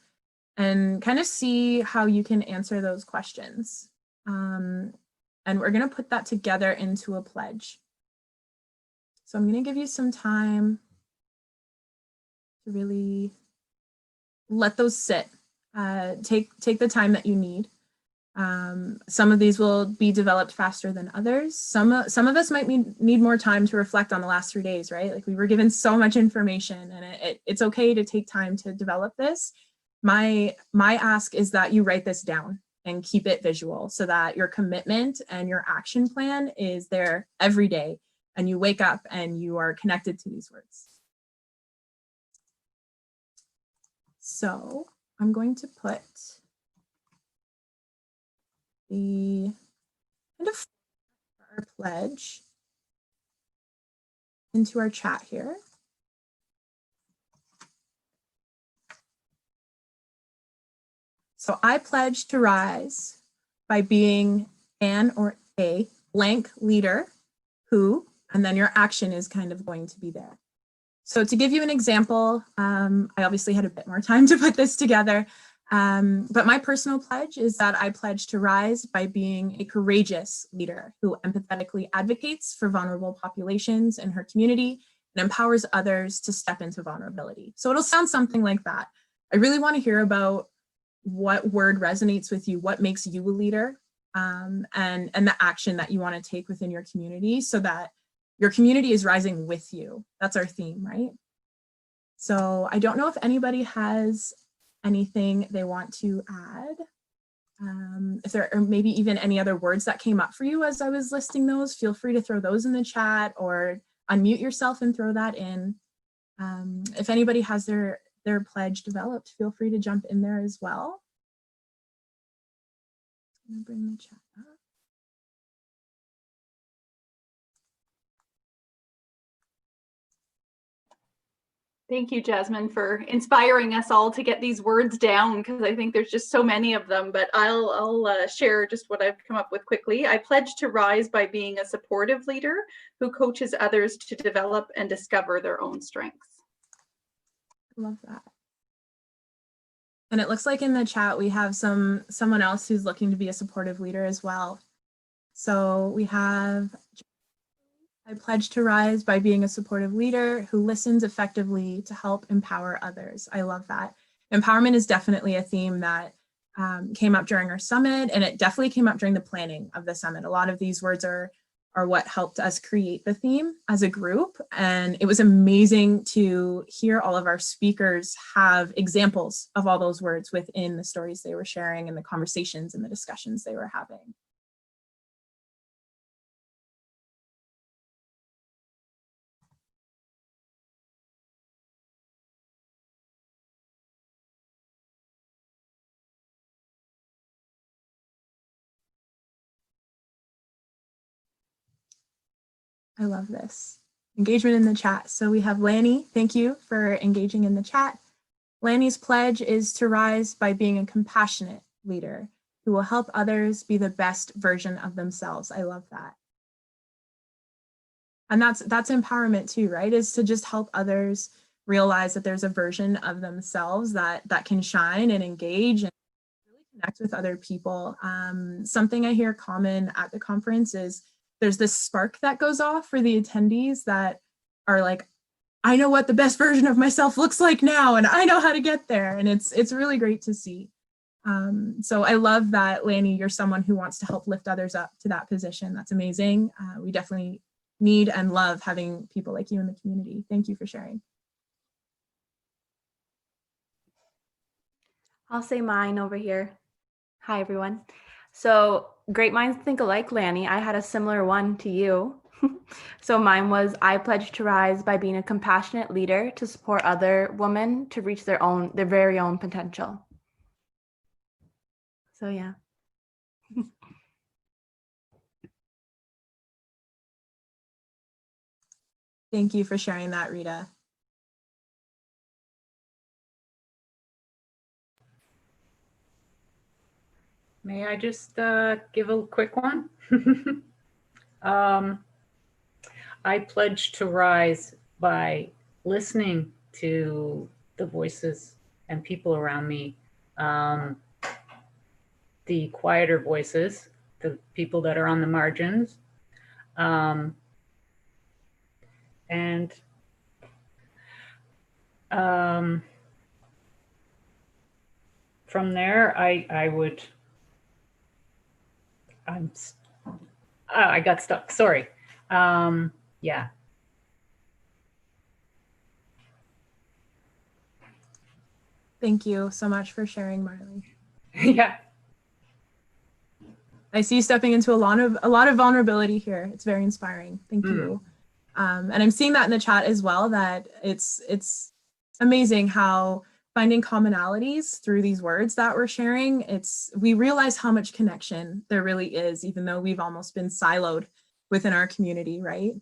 and kind of see how you can answer those questions. And we're going to put that together into a pledge. So I'm going to give you some time to really let those sit. Take the time that you need. Some of these will be developed faster than others. Some of us might need more time to reflect on the last 3 days, right? Like we were given so much information, and it's okay to take time to develop this. My ask is that you write this down and keep it visual so that your commitment and your action plan is there every day, and you wake up and you are connected to these words. So I'm going to put the end of our pledge into our chat here. So I pledge to rise by being an or a blank leader who, and then your action is kind of going to be there. So to give you an example, I obviously had a bit more time to put this together, but my personal pledge is that I pledge to rise by being a courageous leader who empathetically advocates for vulnerable populations in her community and empowers others to step into vulnerability. So it'll sound something like that. I really want to hear about what word resonates with you, what makes you a leader, and the action that you want to take within your community so that your community is rising with you. That's our theme, right? So I don't know if anybody has anything they want to add. If there are maybe even any other words that came up for you as I was listing those, feel free to throw those in the chat or unmute yourself and throw that in. If anybody has their pledge developed, feel free to jump in there as well. I'm gonna bring the chat up. Thank you, Jasmine, for inspiring us all to get these words down, because I think there's just so many of them, but I'll share just what I've come up with quickly. I pledge to rise by being a supportive leader who coaches others to develop and discover their own strengths. Love that. And it looks like in the chat we have someone else who's looking to be a supportive leader as well. So we have, I pledge to rise by being a supportive leader who listens effectively to help empower others. I love that. Empowerment is definitely a theme that came up during our summit, and it definitely came up during the planning of the summit. A lot of these words are what helped us create the theme as a group. And it was amazing to hear all of our speakers have examples of all those words within the stories they were sharing and the conversations and the discussions they were having. I love this. Engagement in the chat. So we have Lanny. Thank you for engaging in the chat. Lanny's pledge is to rise by being a compassionate leader who will help others be the best version of themselves. I love that. And that's empowerment too, right? Is to just help others realize that there's a version of themselves that can shine and engage and really connect with other people. Something I hear common at the conference is there's this spark that goes off for the attendees that are like, I know what the best version of myself looks like now, and I know how to get there. And it's really great to see. So I love that, Lanny, you're someone who wants to help lift others up to that position. That's amazing. We definitely need and love having people like you in the community. Thank you for sharing. I'll say mine over here. Hi, everyone. So great minds think alike, Lanny. I had a similar one to you. So mine was, I pledge to rise by being a compassionate leader to support other women to reach their very own potential. So yeah. Thank you for sharing that, Rita. May I just give a quick one? I pledge to rise by listening to the voices and people around me the quieter voices, the people that are on the margins. And from there, I got stuck, sorry. Yeah. Thank you so much for sharing, Marley. Yeah. I see you stepping into a lot of vulnerability here. It's very inspiring. Thank you. And I'm seeing that in the chat as well, that it's amazing how finding commonalities through these words that we're sharing, we realize how much connection there really is, even though we've almost been siloed within our community, right?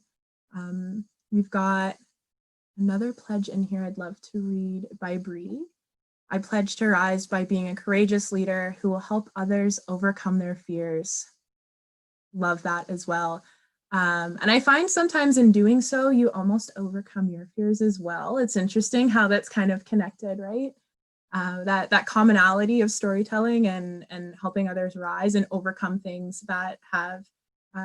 We've got another pledge in here I'd love to read by Bree. I pledge to rise by being a courageous leader who will help others overcome their fears. Love that as well. And I find sometimes in doing so, you almost overcome your fears as well. It's interesting how that's kind of connected, right? That commonality of storytelling and helping others rise and overcome things that have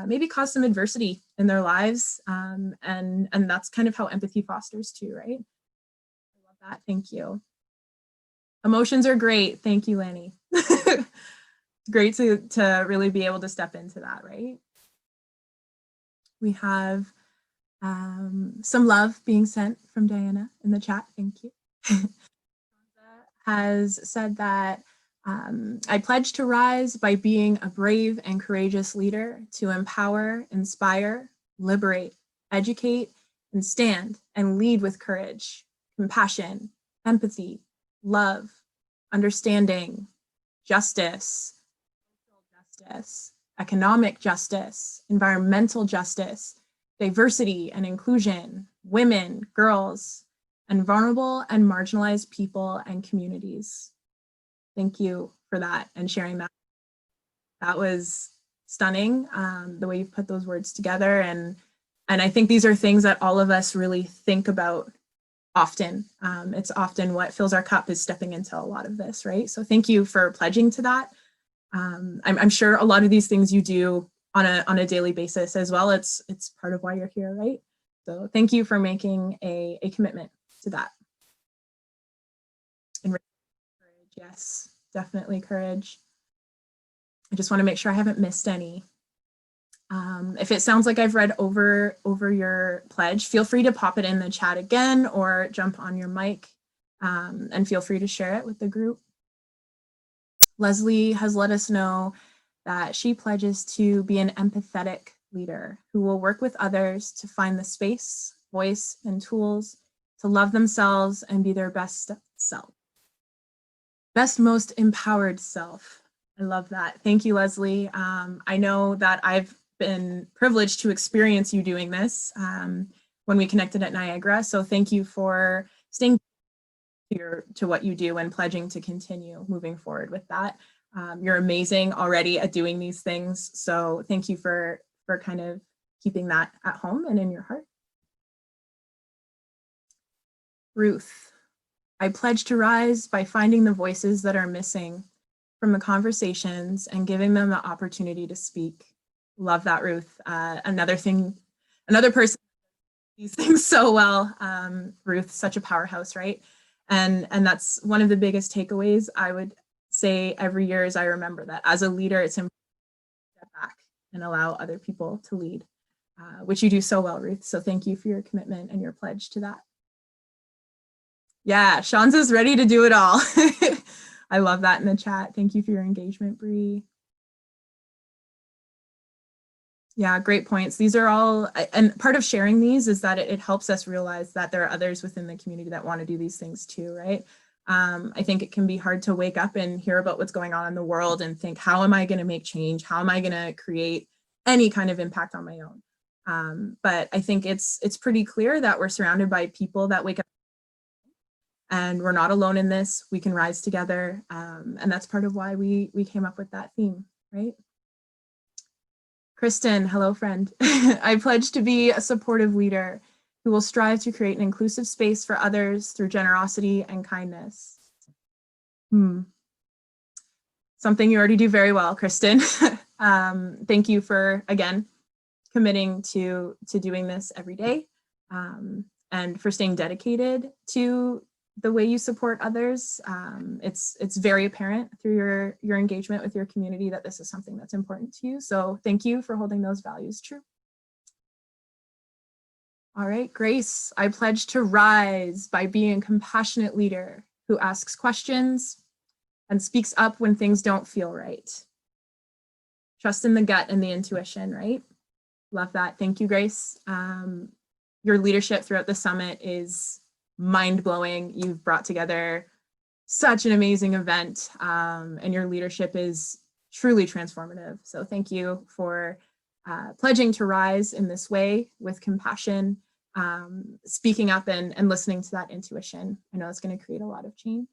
maybe caused some adversity in their lives. And that's kind of how empathy fosters too, right? I love that. Thank you. Emotions are great. Thank you, Lanny. It's great to really be able to step into that, right? We have some love being sent from Diana in the chat. Thank you. Has said that I pledge to rise by being a brave and courageous leader to empower, inspire, liberate, educate, and stand and lead with courage, compassion, empathy, love, understanding, justice, economic justice, environmental justice, diversity and inclusion, women, girls, and vulnerable and marginalized people and communities. Thank you for that and sharing that. That was stunning, the way you've put those words together. And I think these are things that all of us really think about often. It's often what fills our cup is stepping into a lot of this, right? So thank you for pledging to that. I'm sure a lot of these things you do on a daily basis as well. It's part of why you're here, right? So thank you for making a commitment to that. And courage, yes, definitely courage. I just want to make sure I haven't missed any. If it sounds like I've read over your pledge, feel free to pop it in the chat again or jump on your mic and feel free to share it with the group. Leslie has let us know that she pledges to be an empathetic leader who will work with others to find the space, voice, and tools to love themselves and be their best self. Best, most empowered self. I love that. Thank you, Leslie. I know that I've been privileged to experience you doing this when we connected at Niagara. So thank you for staying to what you do and pledging to continue moving forward with that. You're amazing already at doing these things. So thank you for kind of keeping that at home and in your heart. Ruth, I pledge to rise by finding the voices that are missing from the conversations and giving them the opportunity to speak. Love that, Ruth. Another person these things so well. Ruth, such a powerhouse, right? And that's one of the biggest takeaways I would say every year as I remember that as a leader, it's important to step back and allow other people to lead, which you do so well, Ruth. So thank you for your commitment and your pledge to that. Yeah, Shanza's ready to do it all. I love that in the chat. Thank you for your engagement, Bree. Yeah, great points. These are all, and part of sharing these is that it helps us realize that there are others within the community that want to do these things too, right? I think it can be hard to wake up and hear about what's going on in the world and think, how am I going to make change? How am I going to create any kind of impact on my own? But I think it's pretty clear that we're surrounded by people that wake up and we're not alone in this. We can rise together. And that's part of why we came up with that theme, right? Kristen, hello friend. I pledge to be a supportive leader who will strive to create an inclusive space for others through generosity and kindness. something you already do very well, Kristen. Thank you for, again, committing to doing this every day, and for staying dedicated to the way you support others. It's very apparent through your engagement with your community that this is something that's important to you. So thank you for holding those values true. All right, Grace, I pledge to rise by being a compassionate leader who asks questions and speaks up when things don't feel right. Trust in the gut and the intuition, right? Love that. Thank you, Grace. Your leadership throughout the summit is mind-blowing. You've brought together such an amazing event, and your leadership is truly transformative. So thank you for pledging to rise in this way with compassion, speaking up and listening to that intuition. I know it's going to create a lot of change.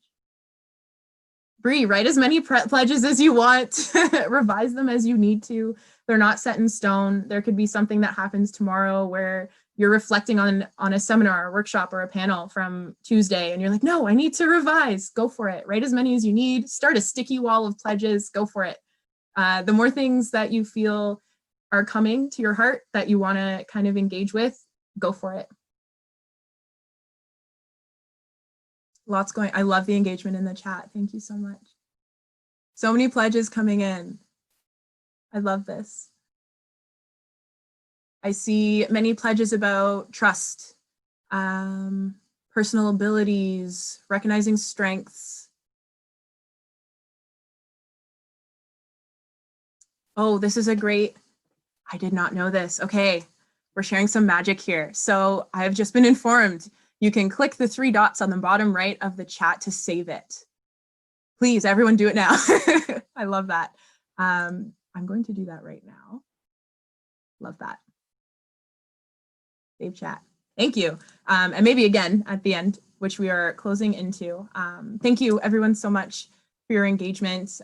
Bree, write as many pledges as you want, revise them as you need to. They're not set in stone. There could be something that happens tomorrow where you're reflecting on a seminar, a workshop, or a panel from Tuesday, and you're like, no, I need to revise. Go for it. Write as many as you need. Start a sticky wall of pledges. Go for it. The more things that you feel are coming to your heart that you want to kind of engage with, go for it. Lots going. I love the engagement in the chat. Thank you so much. So many pledges coming in. I love this. I see many pledges about trust, personal abilities, recognizing strengths. Oh, this is a great, I did not know this. Okay, we're sharing some magic here. So I have just been informed you can click the 3 dots on the bottom right of the chat to save it. Please, everyone do it now. I love that. I'm going to do that right now. Love that. Save chat. Thank you. And maybe again at the end, which we are closing into. Thank you everyone so much for your engagement.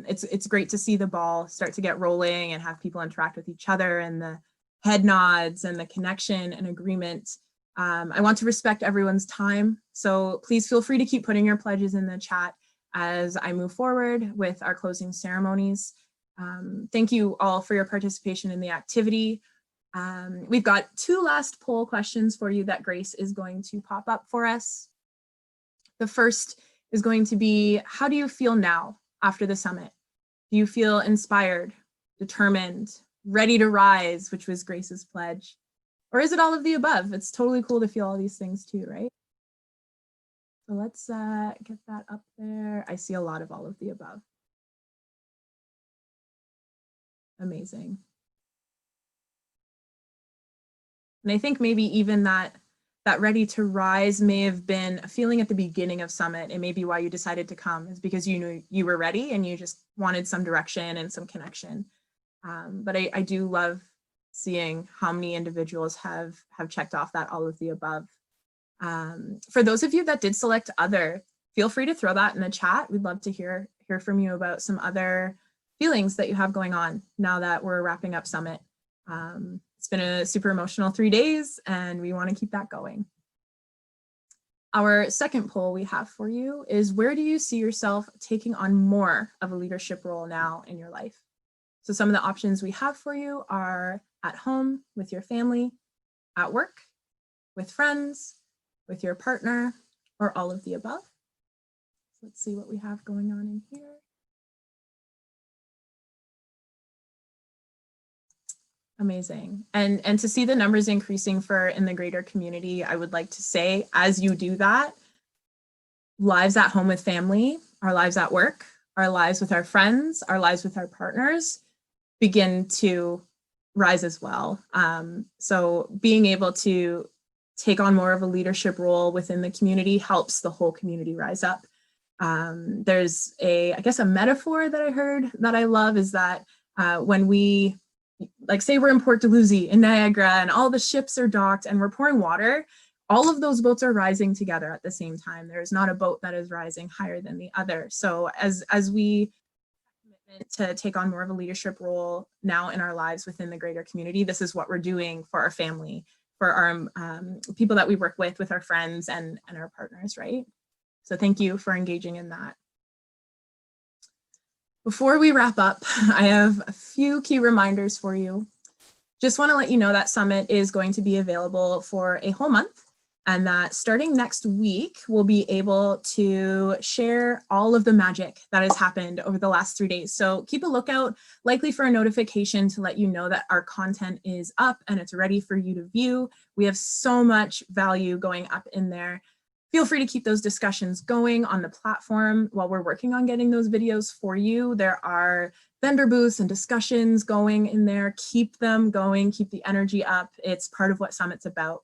It's great to see the ball start to get rolling and have people interact with each other, and the head nods and the connection and agreement. I want to respect everyone's time, so please feel free to keep putting your pledges in the chat as I move forward with our closing ceremonies. Thank you all for your participation in the activity. We've got 2 last poll questions for you that Grace is going to pop up for us. The first is going to be, how do you feel now after the summit? Do you feel inspired, determined, ready to rise, which was Grace's pledge? Or is it all of the above? It's totally cool to feel all these things too, right? So let's get that up there. I see a lot of all of the above. Amazing. And I think maybe even that ready to rise may have been a feeling at the beginning of summit, and maybe why you decided to come is because you knew you were ready and you just wanted some direction and some connection. But I do love seeing how many individuals have checked off that all of the above. For those of you that did select other, feel free to throw that in the chat. We'd love to hear from you about some other feelings that you have going on now that we're wrapping up summit. It's been a super emotional 3 days, and we want to keep that going. Our second poll we have for you is, where do you see yourself taking on more of a leadership role now in your life? So some of the options we have for you are at home with your family, at work, with friends, with your partner, or all of the above. So let's see what we have going on in here. Amazing. And to see the numbers increasing in the greater community, I would like to say, as you do that, lives at home with family, our lives at work, our lives with our friends, our lives with our partners begin to rise as well. So being able to take on more of a leadership role within the community helps the whole community rise up. There's I guess a metaphor that I heard that I love is that when we, like, say we're in Port Dalhousie in Niagara and all the ships are docked and we're pouring water, all of those boats are rising together at the same time. There's not a boat that is rising higher than the other. So as we to take on more of a leadership role now in our lives within the greater community, this is what we're doing for our family, for our people that we work with our friends and our partners, right? So thank you for engaging in that. Before we wrap up, I have a few key reminders for you. Just want to let you know that Summit is going to be available for a whole month, and that starting next week, we'll be able to share all of the magic that has happened over the last 3 days. So keep a lookout, likely for a notification to let you know that our content is up and it's ready for you to view. We have so much value going up in there. Feel free to keep those discussions going on the platform while we're working on getting those videos for you. There are vendor booths and discussions going in there. Keep them going, keep the energy up. It's part of what Summit's about.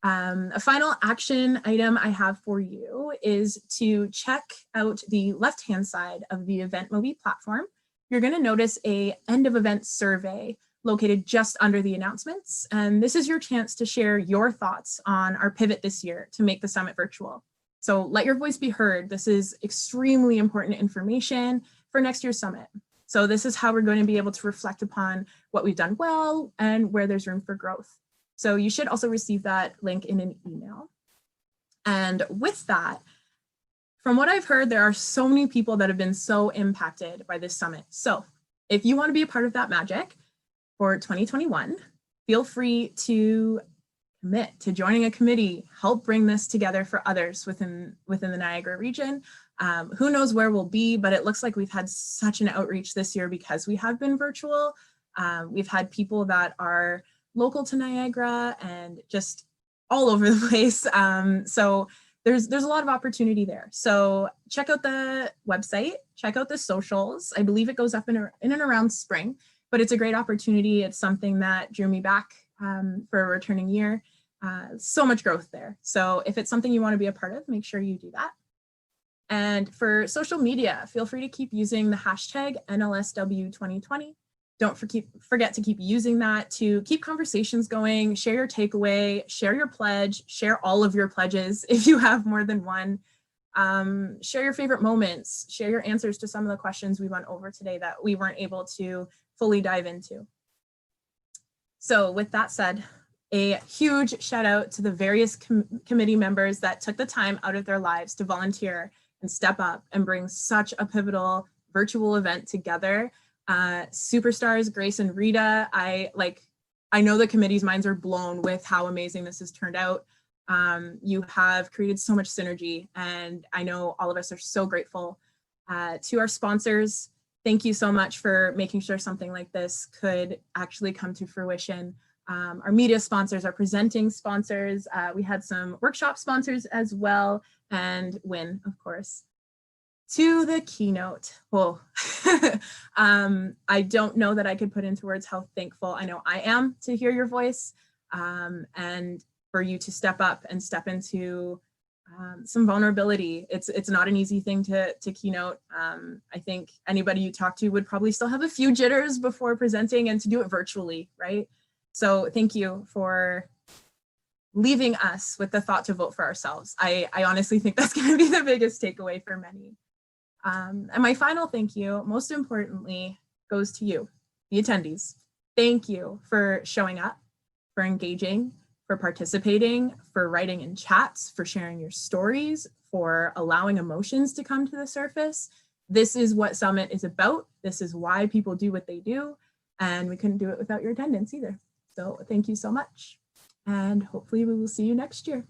A final action item I have for you is to check out the left-hand side of the EventMobi platform. You're going to notice a end of event survey located just under the announcements. And this is your chance to share your thoughts on our pivot this year to make the summit virtual. So let your voice be heard. This is extremely important information for next year's summit. So this is how we're going to be able to reflect upon what we've done well and where there's room for growth. So you should also receive that link in an email. And with that, from what I've heard, there are so many people that have been so impacted by this summit. So if you want to be a part of that magic for 2021, feel free to commit to joining a committee, help bring this together for others within the Niagara region. Who knows where we'll be, but it looks like we've had such an outreach this year because we have been virtual. We've had people that are local to Niagara and just all over the place. So there's a lot of opportunity there. So check out the website, check out the socials. I believe it goes up in and around spring, but it's a great opportunity. It's something that drew me back for a returning year. So much growth there. So if it's something you want to be a part of, make sure you do that. And for social media, feel free to keep using the hashtag NLSW2020. Don't forget to keep using that to keep conversations going, share your takeaway, share your pledge, share all of your pledges if you have more than one. Share your favorite moments, share your answers to some of the questions we went over today that we weren't able to fully dive into. So with that said, a huge shout out to the various committee members that took the time out of their lives to volunteer and step up and bring such a pivotal virtual event together. Superstars Grace and Rita, I know the committee's minds are blown with how amazing this has turned out. You have created so much synergy, and I know all of us are so grateful. To our sponsors, thank you so much for making sure something like this could actually come to fruition. Our media sponsors, our presenting sponsors, we had some workshop sponsors as well, and WIN, of course. To the keynote, well, I don't know that I could put into words how thankful I know I am to hear your voice, and for you to step up and step into some vulnerability. It's not an easy thing to keynote. I think anybody you talk to would probably still have a few jitters before presenting, and to do it virtually, right? So thank you for leaving us with the thought to vote for ourselves. I honestly think that's going to be the biggest takeaway for many. And my final thank you, most importantly, goes to you, the attendees. Thank you for showing up, for engaging, for participating, for writing in chats, for sharing your stories, for allowing emotions to come to the surface. This is what Summit is about. This is why people do what they do, and we couldn't do it without your attendance either. So thank you so much, and hopefully we will see you next year.